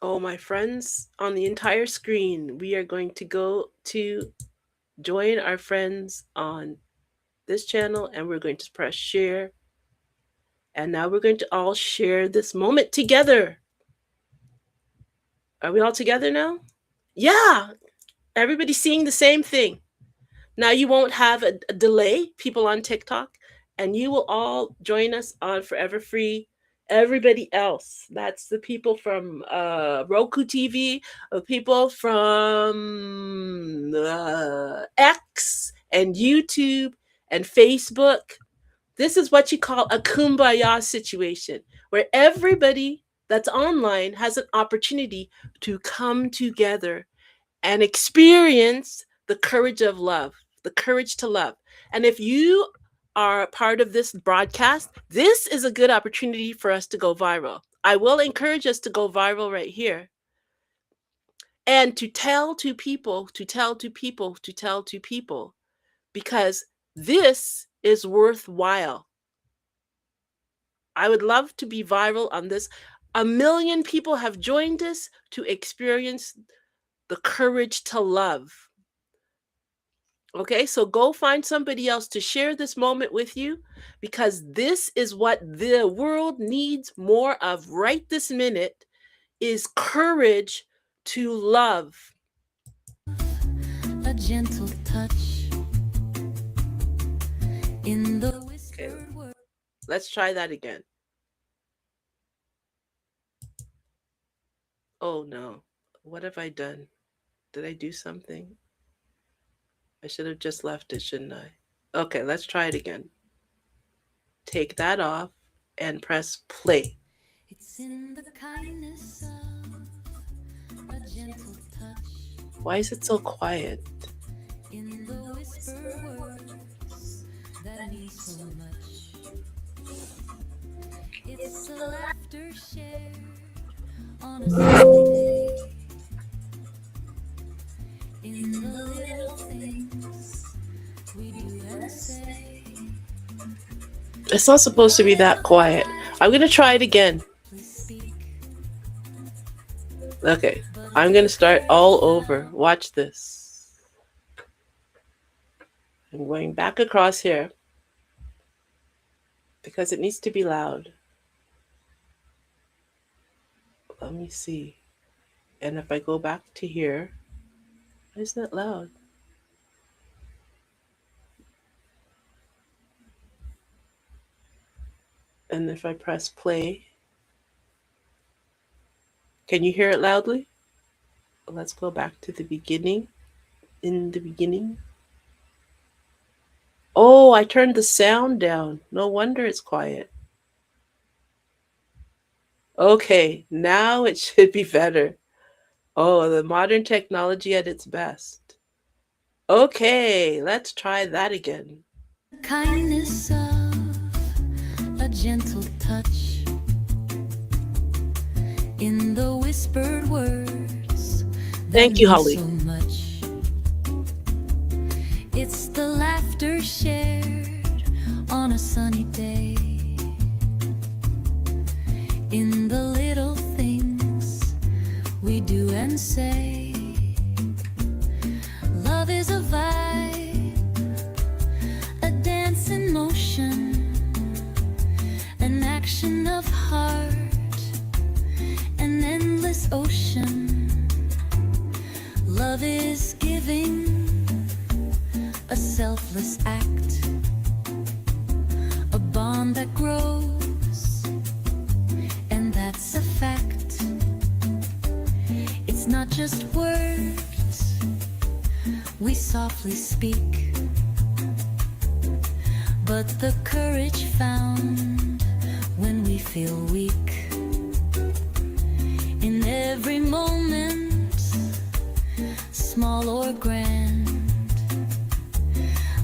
Oh, my friends, on the entire screen, we are going to go to join our friends on this channel, and we're going to press share. And now we're going to all share this moment together. Are we all together now? Yeah, everybody's seeing the same thing. Now you won't have a delay, people on TikTok, and you will all join us on Forever Free. Everybody else, that's the people from Roku TV, people from X and YouTube and Facebook. This is what you call a kumbaya situation, where everybody that's online has an opportunity to come together and experience the courage of love, the courage to love. And if you are part of this broadcast, this is a good opportunity for us to go viral. I will encourage us to go viral right here. And to tell to people, because this is worthwhile. I would love to be viral on this. 1 million people have joined us to experience the courage to love. Okay, so go find somebody else to share this moment with you, because this is what the world needs more of right this minute, is courage to love. A gentle touch in the whispered word. Let's try that again. Oh no, what have I done? Did I do something? I should have just left it, shouldn't I? Okay, let's try it again. Take that off and press play. It's in the kindness of a gentle touch. Why is it so quiet? In the whispered words that mean so much. It's the laughter shared on a Sunday. In the little things we do and say. It's not supposed to be that quiet. I'm going to try it again. Okay, I'm going to start all over. Watch this. I'm going back across here because it needs to be loud. Let me see. And if I go back to here, why isn't it loud? And if I press play, Can you hear it loudly? Let's go back to the beginning. In the beginning. Oh, I turned the sound down. No wonder it's quiet. Okay, now it should be better. Oh, the modern technology at its best. Okay, let's try that again. Kindness of a gentle touch in the whispered words that Thank you, mean Holly. so much. It's the laughter shared on a sunny day, in the little things we do and say. Love is a vibe, a dance in motion, an action of heart, an endless ocean. Love is giving, a selfless act, a bond that grows, and that's a fact. It's not just words we softly speak, but the courage found when we feel weak. In every moment, small or grand,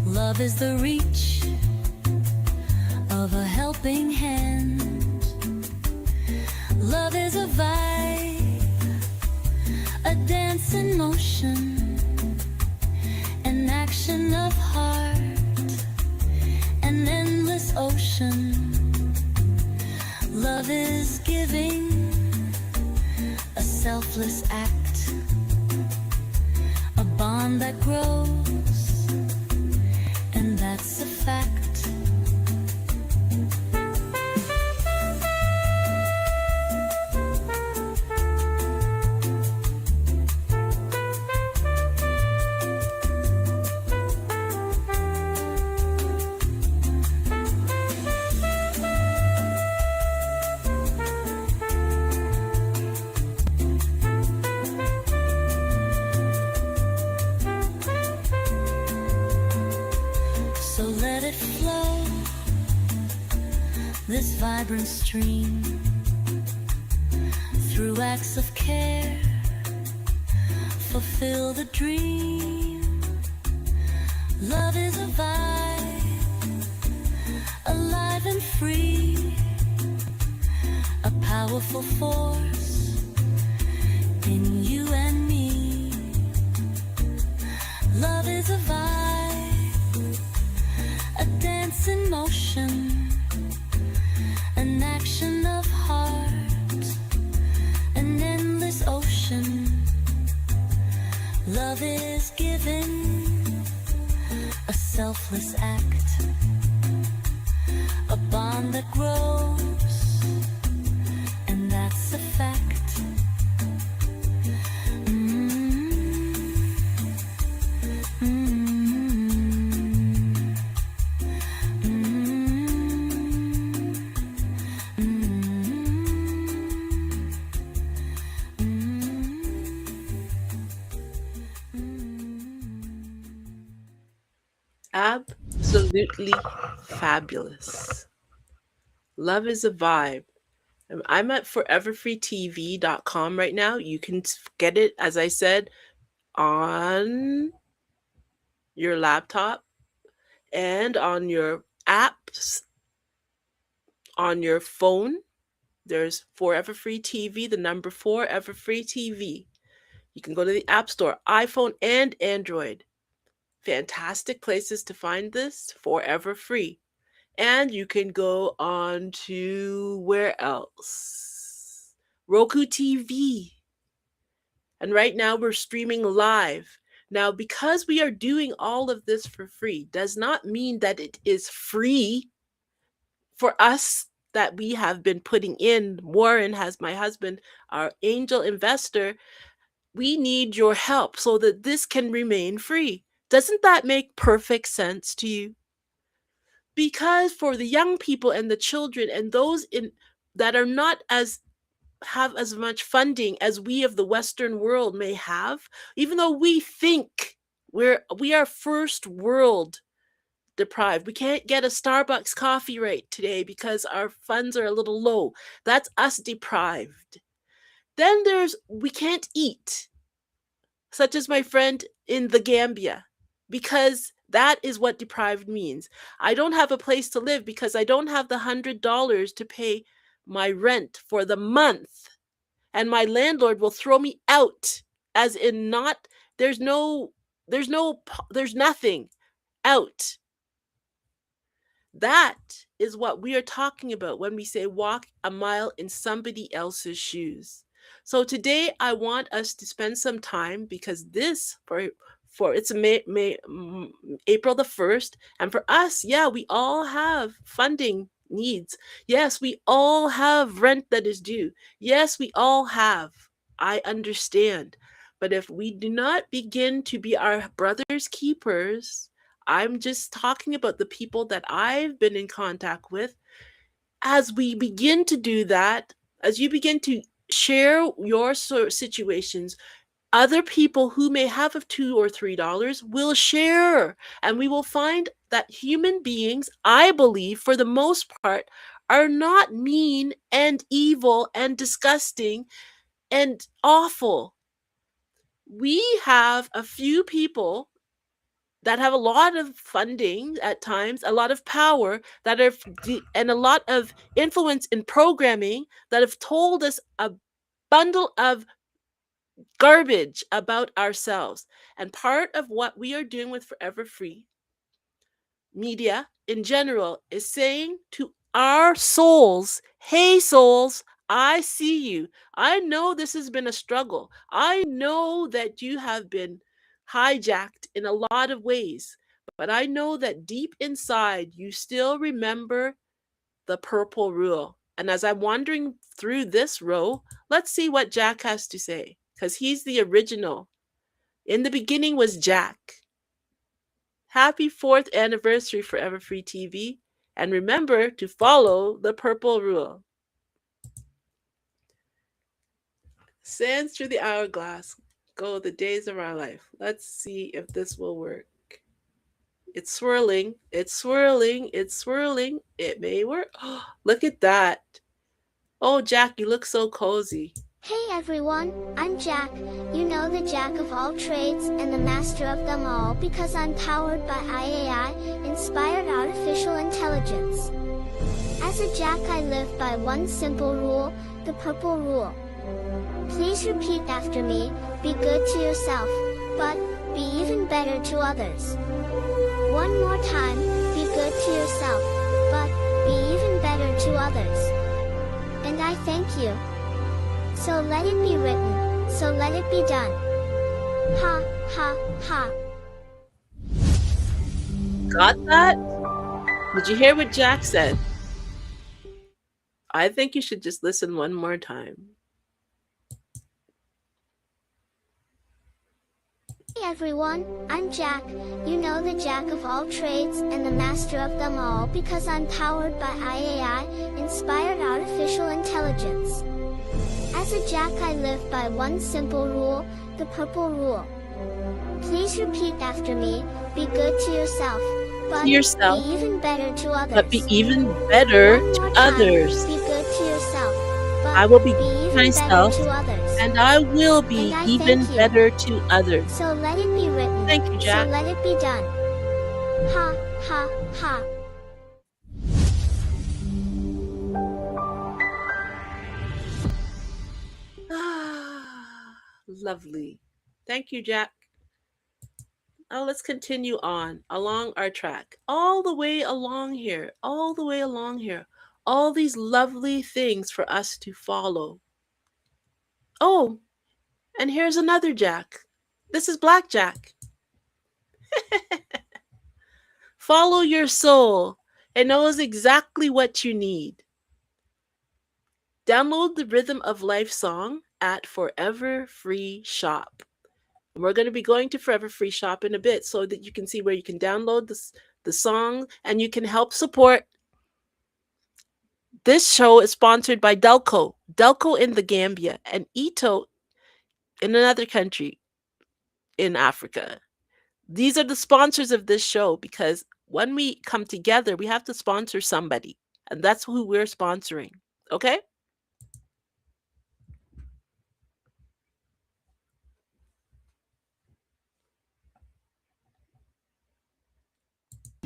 love is the reach of a helping hand. Love is a vibe, a dance in motion, an action of heart, an endless ocean. Love is giving, a selfless act, a bond that grows, and that's a fact. So let it flow, this vibrant stream, through acts of care, fulfill the dream. Love is a vibe, alive and free, a powerful force in you and me. Love is a vibe, a dance in motion, an action of heart, an endless ocean. Love is given, a selfless act, a bond that grows, and that's a fact. Absolutely fabulous. Love is a vibe. I'm at foreverfreetv.com right now. You can get it, as I said, on your laptop and on your apps on your phone. There's Forever Free TV, the number 4 Ever Free TV. You can go to the App Store, iPhone and Android. Fantastic places to find this, Forever Free. And you can go on to where else? Roku TV. And right now we're streaming live. Now, because we are doing all of this for free, does not mean that it is free for us that we have been putting in. Warren has my husband, our angel investor. We need your help so that this can remain free. Doesn't that make perfect sense to you? Because for the young people and the children and those in that are not as have as much funding as we of the Western world may have, even though we think we are first world deprived. We can't get a Starbucks coffee right today because our funds are a little low. That's us deprived. Then there's we can't eat, such as my friend in the Gambia, because that is what deprived means. I don't have a place to live because I don't have the $100 to pay my rent for the month, and my landlord will throw me out, as in not there's nothing out. That is what we are talking about when we say walk a mile in somebody else's shoes. So today I want us to spend some time, because this for it's April the 1st, and for us, yeah, we all have funding needs. Yes, we all have rent that is due. Yes, we all have. I understand. But if we do not begin to be our brother's keepers, I'm just talking about the people that I've been in contact with. As we begin to do that, as you begin to share your situations, other people who may have of $2 or $3 will share, and we will find that human beings, I believe, for the most part, are not mean and evil and disgusting and awful. We have a few people that have a lot of funding at times, a lot of power, that are and a lot of influence in programming, that have told us a bundle of garbage about ourselves. And part of what we are doing with Forever Free media in general is saying to our souls, hey souls, I see you. I know this has been a struggle. I know that you have been hijacked in a lot of ways, but I know that deep inside you still remember the purple rule. And as I'm wandering through this row, let's see what Jack has to say, because he's the original. In the beginning was Jack. Happy 4th anniversary, Forever Free TV. And remember to follow the purple rule. Sands through the hourglass go the days of our life. Let's see if this will work. It's swirling. It's swirling. It's swirling. It may work. Oh, look at that. Oh, Jack, you look so cozy. Hey everyone, I'm Jack, you know, the Jack of all trades and the master of them all, because I'm powered by IAI, Inspired Artificial Intelligence. As a Jack, I live by one simple rule, the purple rule. Please repeat after me, be good to yourself, but be even better to others. One more time, be good to yourself, but be even better to others. And I thank you. So let it be written, so let it be done. Ha, ha, ha. Got that? Did you hear what Jack said? I think you should just listen one more time. Hey everyone, I'm Jack, you know, the Jack of all trades and the master of them all, because I'm powered by IAI, Inspired Artificial Intelligence. As a Jack, I live by one simple rule, the purple rule. Please repeat after me, be good to yourself, but be even better to others. But be even better to others. Be good to yourself, but I will be even myself, better to others. and I will be even better to others. So let it be written. Thank you, Jack. So let it be done. Ha, ha, ha. Lovely. Thank you, Jack. Now let's continue on along our track. All the way along here. All the way along here. All these lovely things for us to follow. Oh, and here's another Jack. This is Black Jack. Follow your soul. It knows exactly what you need. Download the Rhythm of Life song at Forever Free Shop. And we're going to be going to Forever Free Shop in a bit so that you can see where you can download the song and you can help support This show is sponsored by Delco. Delco in the Gambia and Ito in another country in Africa. These are the sponsors of this show because when we come together, we have to sponsor somebody. And that's who we're sponsoring. Okay?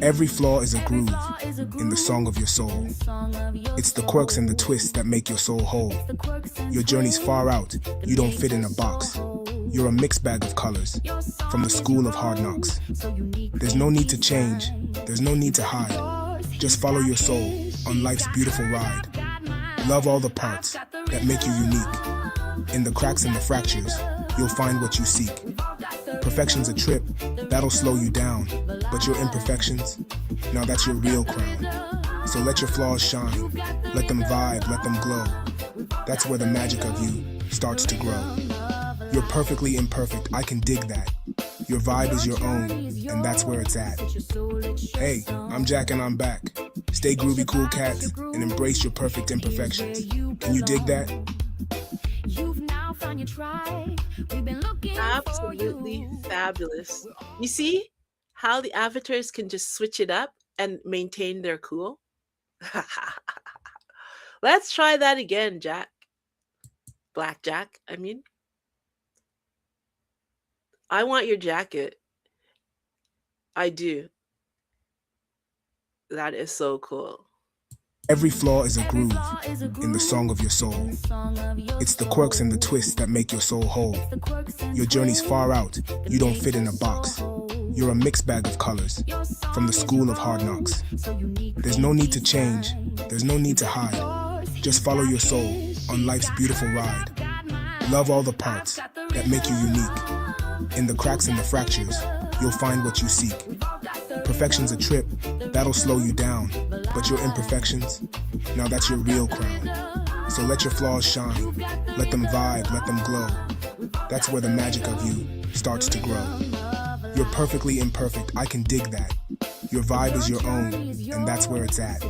Every flaw is a groove in the song of your soul. It's the quirks and the twists that make your soul whole. Your journey's far out, you don't fit in a box. You're a mixed bag of colors, from the school of hard knocks. There's no need to change, there's no need to hide. Just follow your soul on life's beautiful ride. Love all the parts that make you unique. In the cracks and the fractures, you'll find what you seek. Perfection's a trip, that'll slow you down. But your imperfections, now that's your real crown. So let your flaws shine, let them vibe, let them glow. That's where the magic of you starts to grow. You're perfectly imperfect, I can dig that. Your vibe is your own, and that's where it's at. Hey, I'm Jack and I'm back. Stay groovy, cool cats, and embrace your perfect imperfections. Can you dig that? Absolutely fabulous. You see how the avatars can just switch it up and maintain their cool? Let's try that again, Jack. Blackjack, I mean. I want your jacket. I do. That is so cool. Every flaw is a groove in the song of your soul. It's the quirks and the twists that make your soul whole. Your journey's far out, you don't fit in a box. You're a mixed bag of colors, from the school of hard knocks. There's no need to change, there's no need to hide. Just follow your soul on life's beautiful ride. Love all the parts that make you unique. In the cracks and the fractures, you'll find what you seek. Perfection's a trip, that'll slow you down. But your imperfections, now that's your real crown. So let your flaws shine, let them vibe, let them glow. That's where the magic of you starts to grow. You're perfectly imperfect, I can dig that. Your vibe is your own, and that's where it's at.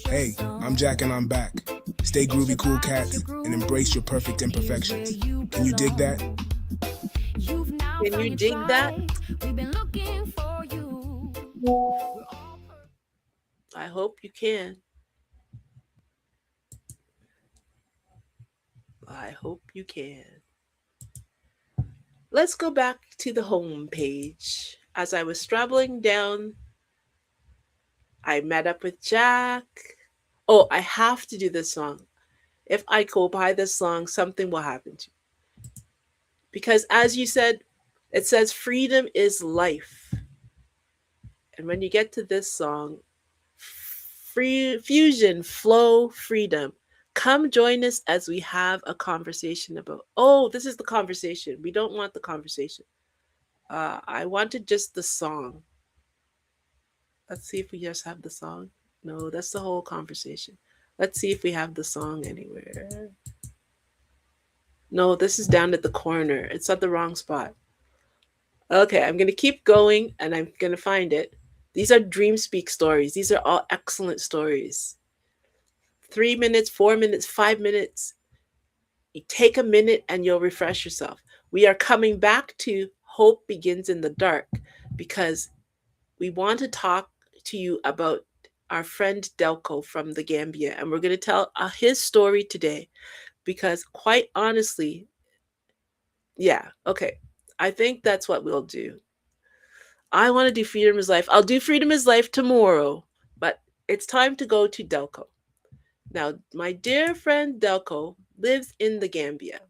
Hey, I'm Jack and I'm back. Stay groovy, cool cats, and embrace your perfect imperfections. Can you dig that? Can you dig that? I hope you can. I hope you can. Let's go back to the home page. As I was traveling down, I met up with Jack. Oh, I have to do this song. If I go by this song, something will happen to me. Because as you said, it says freedom is life. And when you get to this song, free fusion, flow, freedom. Come join us as we have a conversation about. Oh, this is the conversation. We don't want the conversation. I wanted just the song. Let's see if we just have the song. No, that's the whole conversation. Let's see if we have the song anywhere. No, this is down at the corner. It's at the wrong spot. Okay, I'm going to keep going and I'm going to find it. These are DreamSpeak stories. These are all excellent stories. 3 minutes, 4 minutes, 5 minutes. You take a minute and you'll refresh yourself. We are coming back to Hope Begins in the Dark because we want to talk to you about our friend Delco from the Gambia. And we're going to tell his story today because quite honestly, yeah, okay. I think that's what we'll do. I want to do Freedom is Life. I'll do Freedom is Life tomorrow, but it's time to go to Delco. Now, my dear friend Delco lives in the Gambia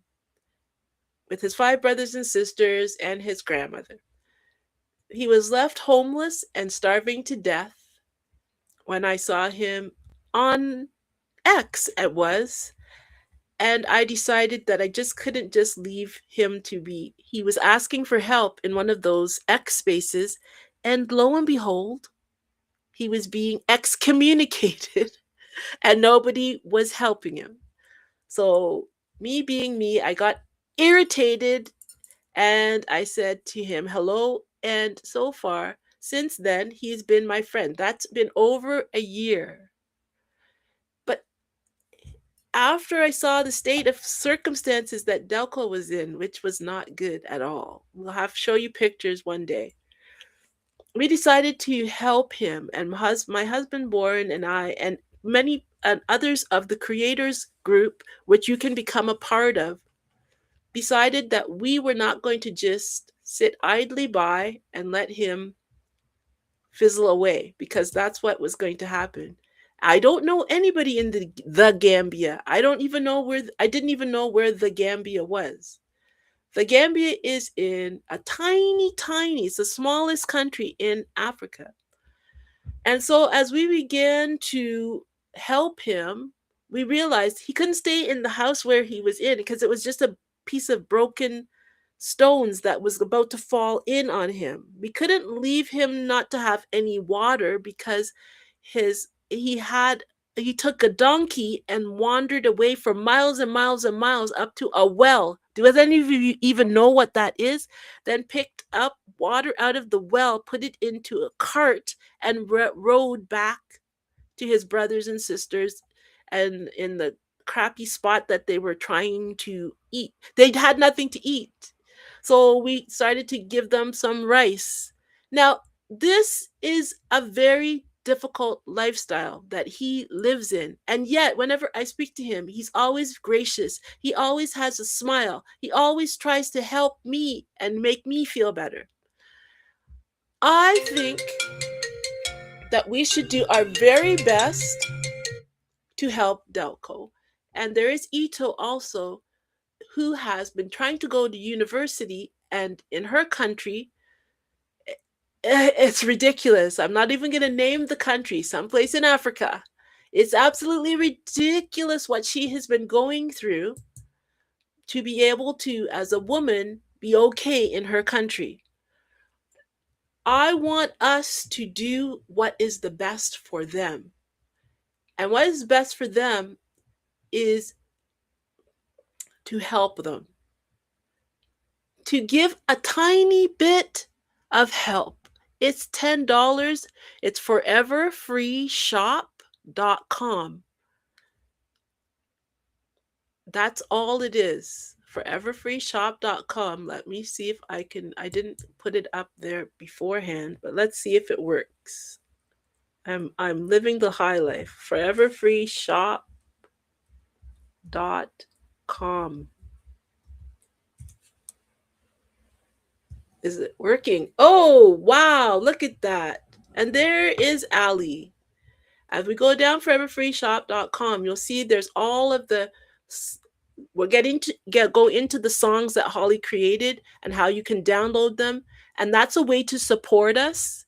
with his 5 brothers and sisters and his grandmother. He was left homeless and starving to death when I saw him on X, it was. And I decided that I just couldn't just leave him to be. He was asking for help in one of those X spaces, and lo and behold, he was being excommunicated and nobody was helping him. So, me being me, I got irritated and I said to him, hello. And so far, since then, he's been my friend. That's been over a year. But after I saw the state of circumstances that Delco was in, which was not good at all. We'll have to show you pictures one day. We decided to help him, and my husband Warren and I, and many others of the creators group, which you can become a part of, decided that we were not going to just sit idly by and let him fizzle away, because that's what was going to happen. I don't know anybody in the Gambia. I didn't even know where the Gambia was. The Gambia is in a it's the smallest country in Africa. And so as we began to help him, we realized he couldn't stay in the house where he was in because it was just a piece of broken stones that was about to fall in on him. We couldn't leave him not to have any water because he took a donkey and wandered away for miles and miles and miles up to a well. Do any of you even know what that is? Then picked up water out of the well, put it into a cart, and rode back to his brothers and sisters, and in the crappy spot that they were trying to eat. They had nothing to eat. So we started to give them some rice. Now, this is a very difficult lifestyle that he lives in. And yet, whenever I speak to him, he's always gracious. He always has a smile. He always tries to help me and make me feel better. I think that we should do our very best to help Delco. And there is Ito also, who has been trying to go to university, and in her country, it's ridiculous. I'm not even going to name the country, someplace in Africa. It's absolutely ridiculous what she has been going through to be able to, as a woman, be okay in her country. I want us to do what is the best for them. And what is best for them is to help them, to give a tiny bit of help. It's $10. It's foreverfreeshop.com. That's all it is. Foreverfreeshop.com. Let me see if I didn't put it up there beforehand, but let's see if it works. I'm living the high life. Foreverfreeshop.com. Is it working? Oh, wow, look at that. And there is Ali. As we go down foreverfreeshop.com, you'll see there's all of the, we're go into the songs that Holly created and how you can download them. And that's a way to support us.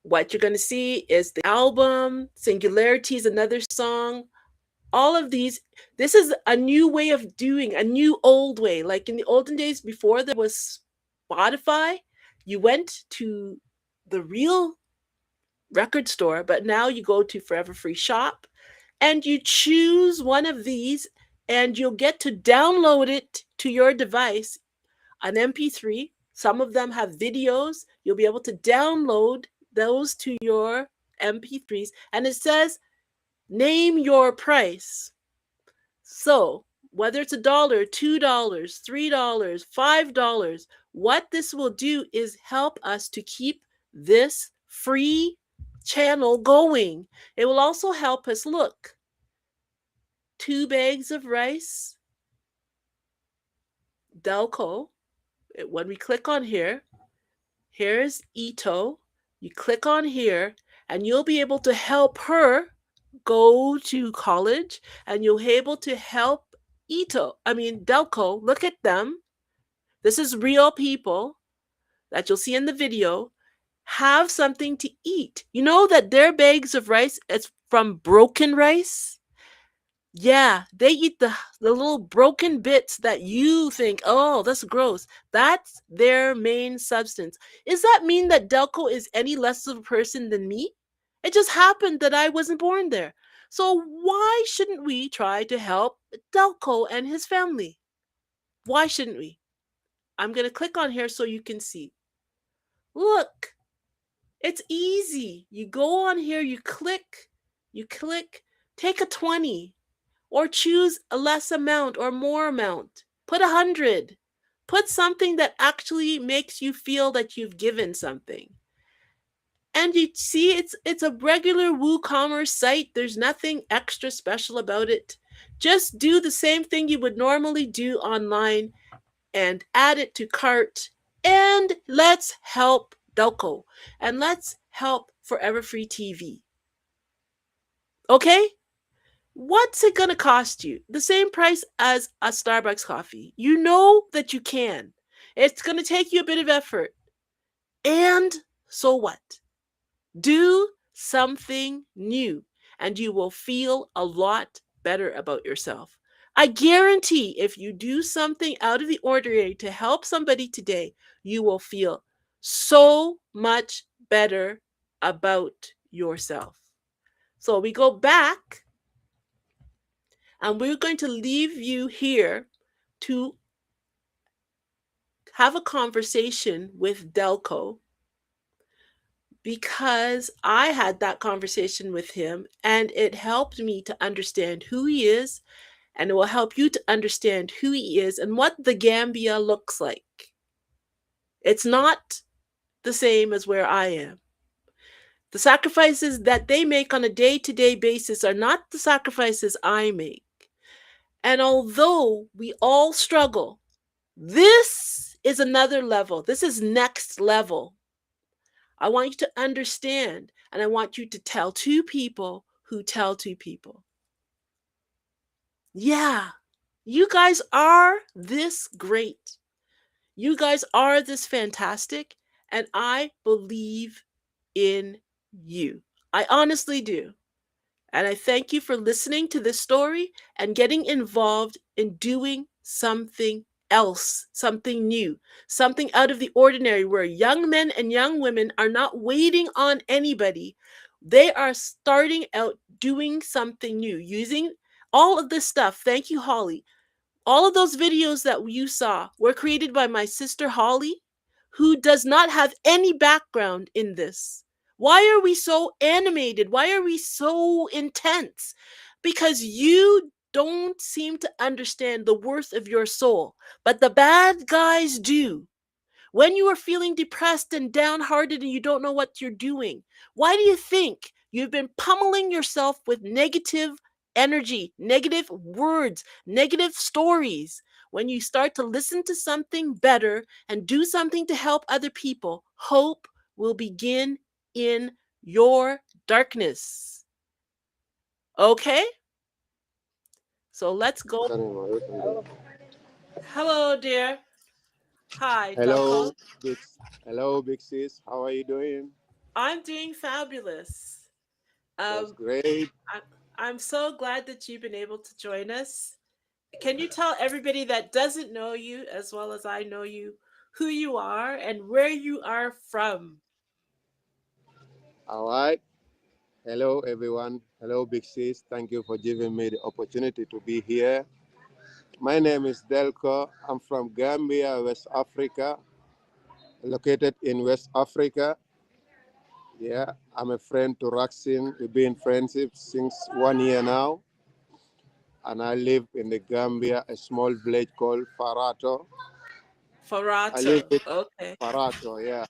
What you're going to see is the album, Singularity is another song. All of these, this is a new way of doing, a new old way. Like in the olden days before there was Spotify, you went to the real record store, but now you go to Forever Free Shop and you choose one of these and you'll get to download it to your device, an MP3. Some of them have videos. You'll be able to download those to your MP3s, and it says name your price. So whether it's $1, $2, $3, $5, what this will do is help us to keep this free channel going. It will also help us, look, 2 bags of rice, Delco. When we click on here, here's Ito. You click on here and you'll be able to help her go to college, and you'll be able to help Delco. Look at them. This is real people that you'll see in the video. Have something to eat. You know that their bags of rice is from broken rice? Yeah, they eat the little broken bits that you think, oh, that's gross. That's their main substance. Does that mean that Delco is any less of a person than me? It just happened that I wasn't born there. So why shouldn't we try to help Delco and his family? Why shouldn't we? I'm going to click on here so you can see. Look, it's easy. You go on here, you click take a 20 or choose a less amount or more amount. Put 100. Put something that actually makes you feel that you've given something. And you see, it's a regular WooCommerce site. There's nothing extra special about it. Just do the same thing you would normally do online and add it to cart. And let's help Delco. And let's help Forever Free TV. Okay? What's it going to cost you? The same price as a Starbucks coffee. You know that you can. It's going to take you a bit of effort. And so what? Do something new and you will feel a lot better about yourself. I guarantee if you do something out of the ordinary to help somebody today, you will feel so much better about yourself. So we go back and we're going to leave you here to have a conversation with Delco, because I had that conversation with him and it helped me to understand who he is, and it will help you to understand who he is and what the Gambia looks like. It's not the same as where I am. The sacrifices that they make on a day-to-day basis are not the sacrifices I make. And although we all struggle, this is another level. This is next level. I want you to understand, and I want you to tell 2 people who tell 2 people. Yeah, you guys are this great. You guys are this fantastic, and I believe in you. I honestly do. And I thank you for listening to this story and getting involved in doing something else, something new, something out of the ordinary, where young men and young women are not waiting on anybody. They are starting out doing something new, using all of this stuff. Thank you, Holly. All of those videos that you saw were created by my sister Holly, who does not have any background in this. Why are we so animated? Why are we so intense? Because you don't seem to understand the worth of your soul, but the bad guys do. When you are feeling depressed and downhearted and you don't know what you're doing, why do you think you've been pummeling yourself with negative energy, negative words, negative stories? When you start to listen to something better and do something to help other people, hope will begin in your darkness. Okay? So let's go. Hello, dear. Hi, Hello, Delco. hello, big sis. How are you doing? I'm doing fabulous. That's Um, great. I'm so glad that you've been able to join us. Can you tell everybody that doesn't know you as well as I know you who you are and where you are from? All right. Hello, everyone. Hello, big sis. Thank you for giving me the opportunity to be here. My name is Delco. I'm from Gambia, West Africa, located in West Africa. Yeah, I'm a friend to Raksin. We've been friends since 1 year now. And I live in the Gambia, a small village called Farato. I live Farato. with Okay. Farato, yeah.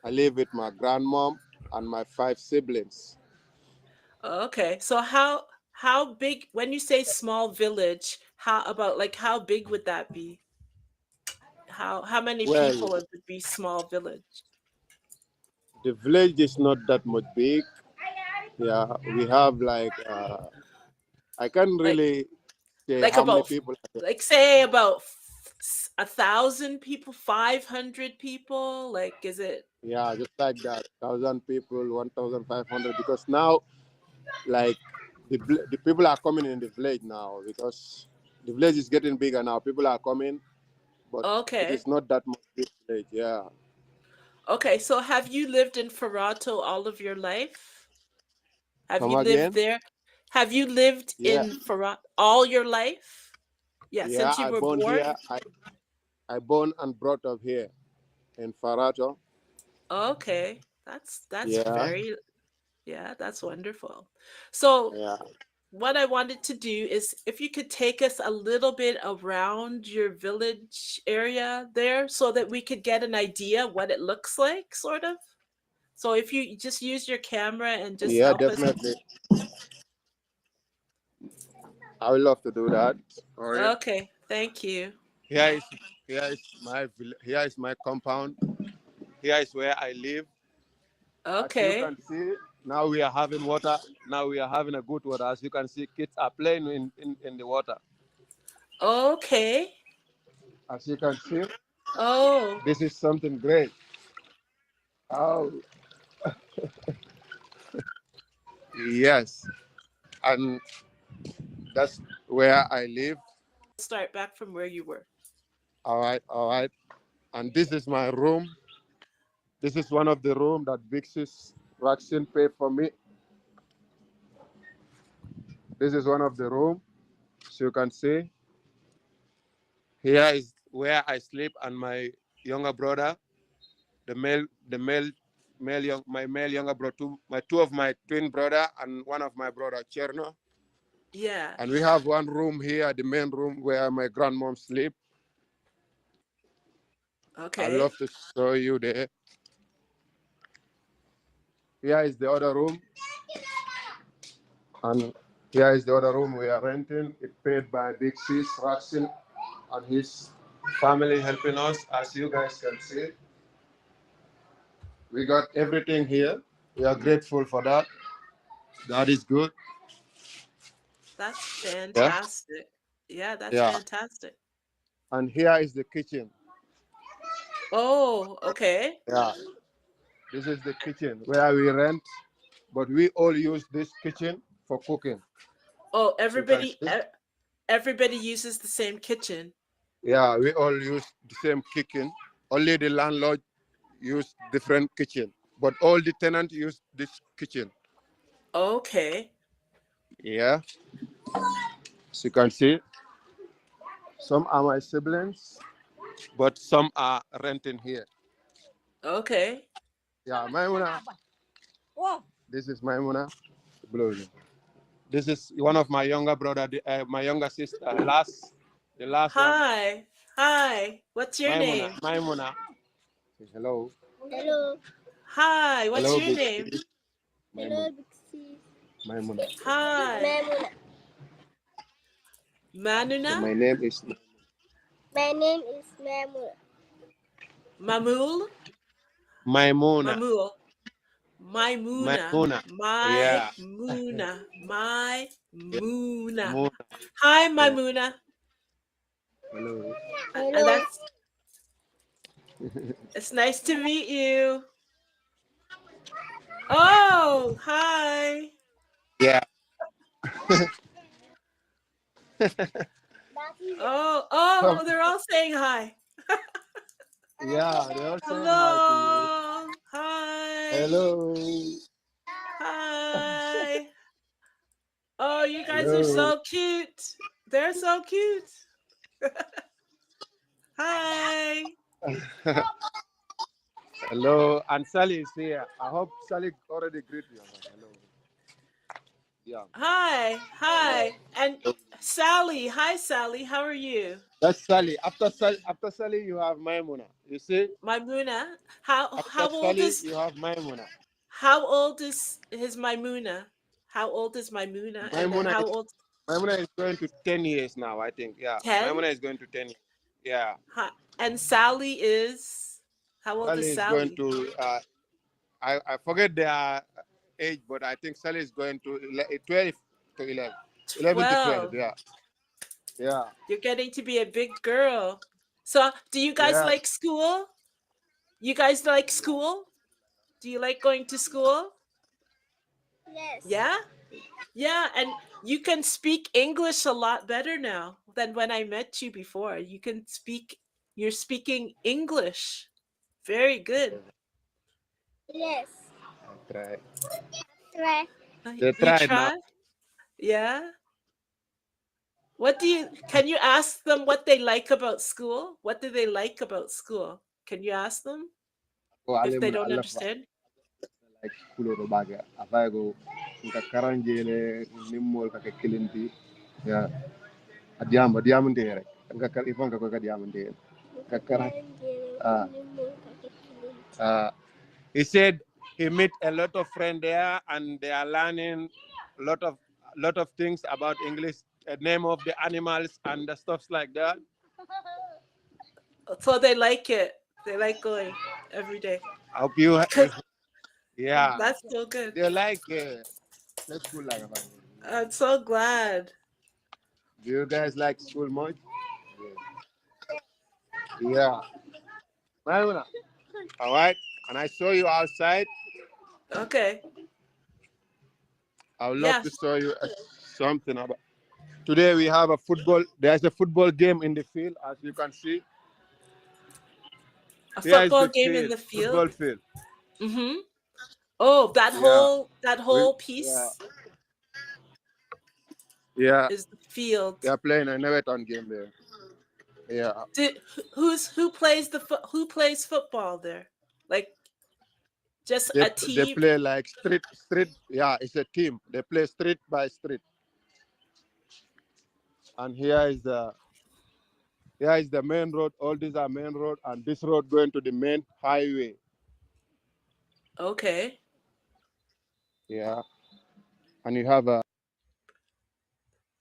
I live with my grandmom and my 5 siblings. Okay. So how big, when you say small village, how about, like, how big would that be? How many Well, people would be small village? the village is not that much big. Yeah, we have like I can't Like really say like how many about, people are there. like, say about 1,000 people, 500 people, like, is it? Yeah, just like that, 1,000 people, 1,500. Because now, like the people are coming in the village now because the village is getting bigger now. People are coming, but it Okay. is not that much big village. Yeah. Okay, so have you lived in Farato all of your life? Have Come you lived again? there? Have you lived Yeah. in Farato all your life? Yeah, Yeah. since you were born? I born and brought up here in Farato. Okay. That's Yeah. very Yeah, that's wonderful. So, Yeah. what I wanted to do is if you could take us a little bit around your village area there so that we could get an idea what it looks like, sort of. So, if you just use your camera and just Yeah, help us. definitely. I would love to do that. All right. Okay, thank you. Here is here is my compound. Here is where I live. As you Okay, can see, now we are having water. Now we are having a good water. As you can see, kids are playing in the water. okay. As you can see, Oh, this is something great. Oh, yes. And that's where I live. start back from where you were. All right, all right. And this is my room. This is one of the room that Vixis vaccine paid for me. This is one of the room. So you can see. Here is where I sleep and my younger brother, my male younger brother, two of my twin brother and one of my brother Cherno. Yeah. And we have one room here, the main room where my grandmom sleep. I'd Okay. love to show you there. Here is the other room. And here is the other room we are renting. It's paid by Big Sis Raxin and his family helping us, as you guys can see. We got everything here. We are grateful for that. That is good. That's Yeah. fantastic. Yeah, that's Yeah. fantastic. And here is the kitchen. Oh, okay. Yeah. This is the kitchen where we rent, but we all use this kitchen for cooking. Oh, So everybody uses the same kitchen. yeah, we all use the same kitchen. Only the landlord use different kitchen, but all the tenants use this kitchen. Okay. Yeah. So you can see, some are my siblings, but some are renting here. Okay. Yeah, Maimuna. This is Maimuna. This is one of my younger brother, my younger sister. The last one. Hi. Hi. What's your name? Maimuna. Hello. Hello. Hi. What's Hello, your Big name? Sis. Hello, Maimuna. Bixie. Maimuna. Hi. Maimuna. Manuna? My name is My name is Maimuna. Mamul? Maimuna. Mamul. Maimuna. Maimuna. Yeah. Maimuna. Maimuna. Muna. Hi, Yeah. Maimuna. Hello. And Hello. it's nice to meet you. Oh, hi. Yeah. Oh, they're all saying hi. Yeah, they all saying hi to you. Hello. Hi. Hello. Hi. Oh, you guys Hello. are so cute. They're so cute. Hi. Hello. And Sally is here. I hope Sally already greeted you. Hello. Yeah. Hi. Hi. And Sally. Hi, Sally. How are you? That's Sally. After Sally, you have Maimuna. You see? Maimuna. How After old Sally, is you have Maimuna. how old is his Maimuna? How old is Maimuna? And then how old? Maimuna is going to 10 years now, I think. Yeah. 10? Maimuna is going to 10 years. Yeah. And Sally is how old Sally is is Sally? going to I forget their age, but I think Sally is going to 12 to 11. 11 to 12, 12. yeah. Yeah. You're getting to be a big girl. So, do you guys Yeah. like school? You guys like school? Do you like going to school? Yes. Yeah? Yeah, and you can speak English a lot better now than when I met you before. You're speaking English. Very good. Yes. I try. Try. They You tried now. try? Yeah. Can you ask them what they like about school? What do they like about school? Can you ask them if they don't understand? like kuloro baga avago nka karanjele nimmol ka kilinti ya adiamba diamante rek nka kal ifon ka ko ka diamante ka karan ah he said he met a lot of friends there and they are learning a lot of things about English, the name of the animals and the stuffs like that. So they like it. They like going every day. I hope you, yeah, That's so good. they like let's school like about. I'm so glad. Do you guys like school much? Yeah. Maimuna. All right. Can I show you outside? Okay. I would love to Yes. show you something about. Today we have a football. There's a football game in the field, as you can see. A Here is football the game in field, the football field. field. Mm-hmm. Oh, that Yeah. whole Yeah. piece Yeah. is the field. They are playing a Neverton game there. Yeah. Who plays who plays football there? Like just They a they team. play like street. Yeah, it's a team. They play street by street. And here is the main road. All these are main road, and this road going to the main highway. Okay. Yeah. And you have a.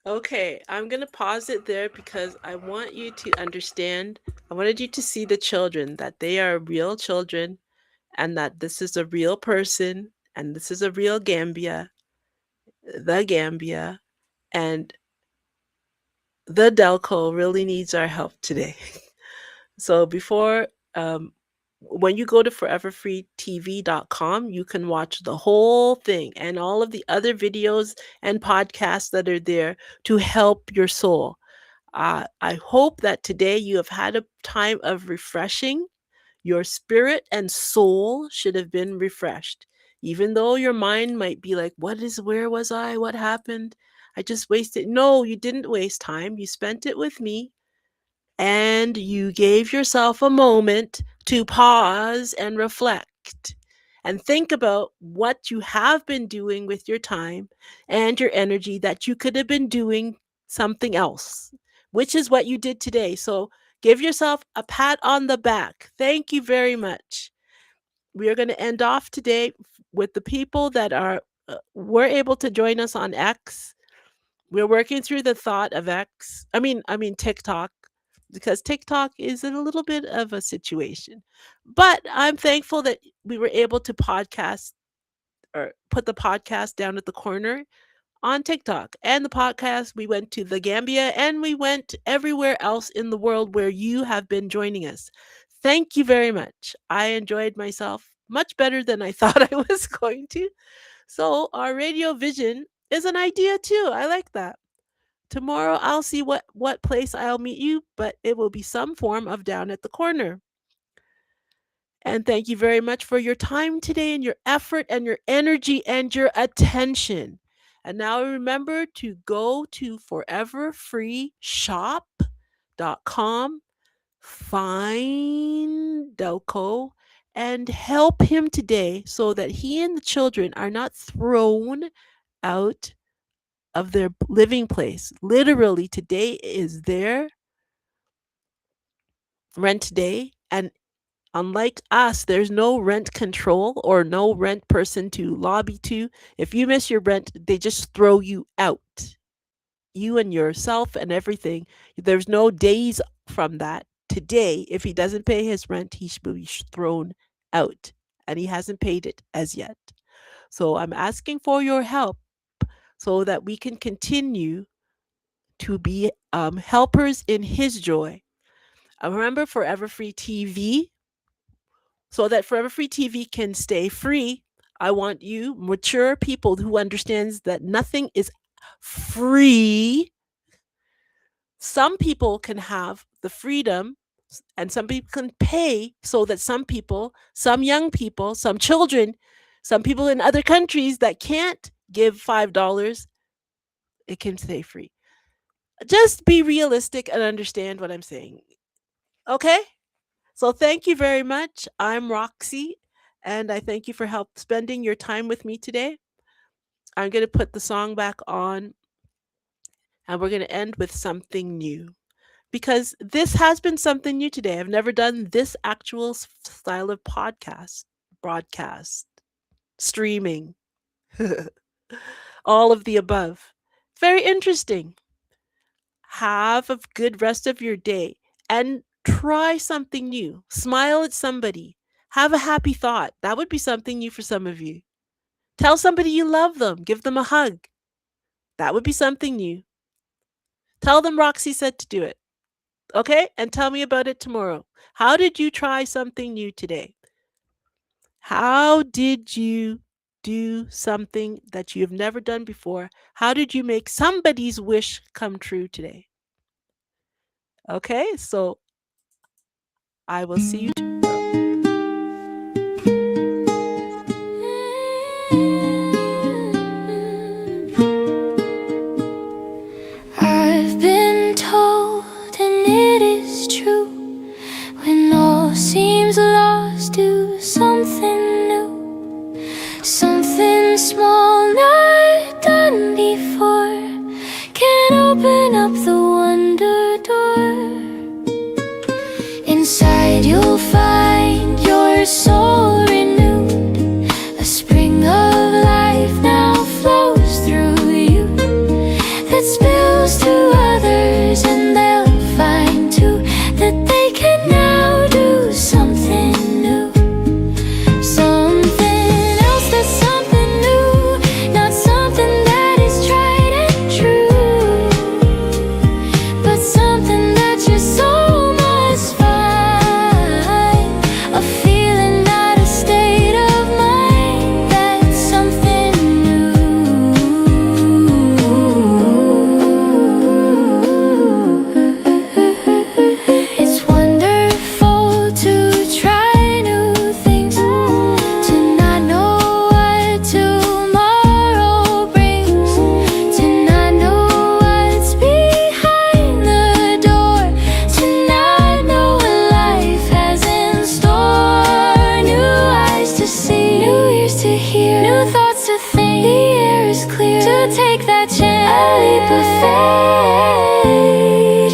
Okay, I'm gonna pause it there because I want you to understand. I wanted you to see the children, that they are real children, and that this is a real person, and this is a real Gambia, the Gambia, and the Delco really needs our help today. So before, when you go to foreverfreetv.com, you can watch the whole thing and all of the other videos and podcasts that are there to help your soul. I hope that today you have had a time of refreshing. Your spirit and soul should have been refreshed. Even though your mind might be like, where was I? What happened? I just wasted. No, you didn't waste time. You spent it with me and you gave yourself a moment to pause and reflect and think about what you have been doing with your time and your energy that you could have been doing something else, which is what you did today. So give yourself a pat on the back. Thank you very much. We are going to end off today with the people that were able to join us on X. We're working through the thought of TikTok, because TikTok is in a little bit of a situation. But I'm thankful that we were able to podcast or put the podcast down at the corner on TikTok. And the podcast, we went to the Gambia and we went everywhere else in the world where you have been joining us. Thank you very much. I enjoyed myself much better than I thought I was going to. So our radio vision is an idea too. I like that. Tomorrow I'll see what place I'll meet you, but it will be some form of down at the corner. And thank you very much for your time today and your effort and your energy and your attention. And now remember to go to foreverfreeshop.com, find Delco, and help him today so that he and the children are not thrown out of their living place. Literally, today is their rent day. And unlike us, there's no rent control or no rent person to lobby to. If you miss your rent, they just throw you out. You and yourself and everything. There's no days from that. Today, if he doesn't pay his rent, he should be thrown out. And he hasn't paid it as yet. So I'm asking for your help so that we can continue to be helpers in his joy. Remember Forever Free TV, so that Forever Free TV can stay free. I want you mature people who understands that nothing is free. Some people can have the freedom and some people can pay so that some people, some young people, some children, some people in other countries that can't give $5, it can stay free. Just be realistic and understand what I'm saying. Okay? So thank you very much. I'm Roxy, And I thank you for spending your time with me today. I'm going to put the song back on, and we're going to end with something new. Because this has been something new today. I've never done this actual style of broadcast, streaming, all of the above. Very interesting. Have a good rest of your day and try something new. Smile at somebody. Have a happy thought. That would be something new for some of you. Tell somebody you love them. Give them a hug. That would be something new. Tell them Roxy said to do it. Okay? And tell me about it tomorrow. How did you try something new today? How did you do something that you've never done before? How did you make somebody's wish come true today? Okay, so I will see you tomorrow. I've been told, and it is true, when all seems lost, do something new, something small not done before, can open up the wonder door. Inside you'll find your soul renewed, a spring of life now flows through you, that spills to others, and they'll find too that they can now do something new. Something else, that's something new, not something that is tried and true, but something that your soul must find, a feeling, not a state of mind, that's something new. It's wonderful to try new things, to not know what tomorrow brings, to not know what's behind the door, to not know what life has in store. New eyes to see, new ears to hear, new thoughts to think. The air is clear to take that chance, a leap of faith.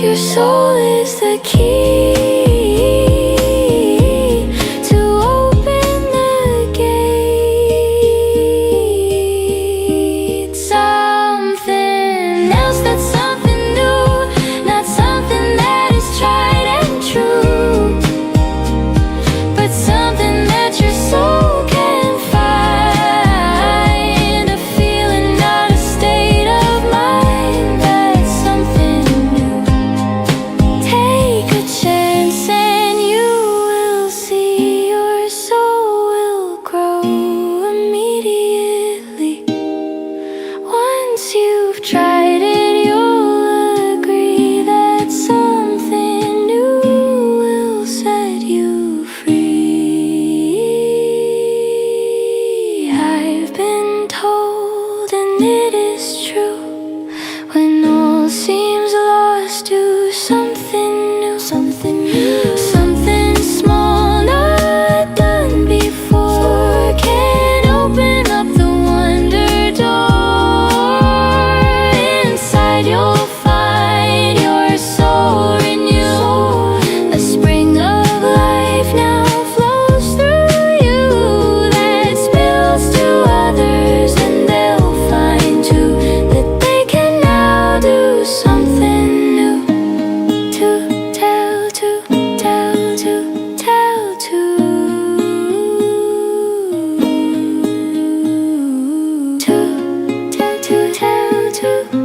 Your soul is the key to open the gate. Something else, that's something new, not something that is tried and true, but something that your soul can find, a feeling, not a state of mind, that's something new. Take a chance and you will see your soul will grow immediately. Once you've tried it, you'll agree that something new will set you free. I've been told, and it is true, when all seems lost, do something new, something new, something small not done before, can open up the wonder door. Inside you'll find your soul renewed, a spring of life now flows through you, that spills to others, and they'll find too that they can now do something new, to tell, to tell, to tell, to tell, to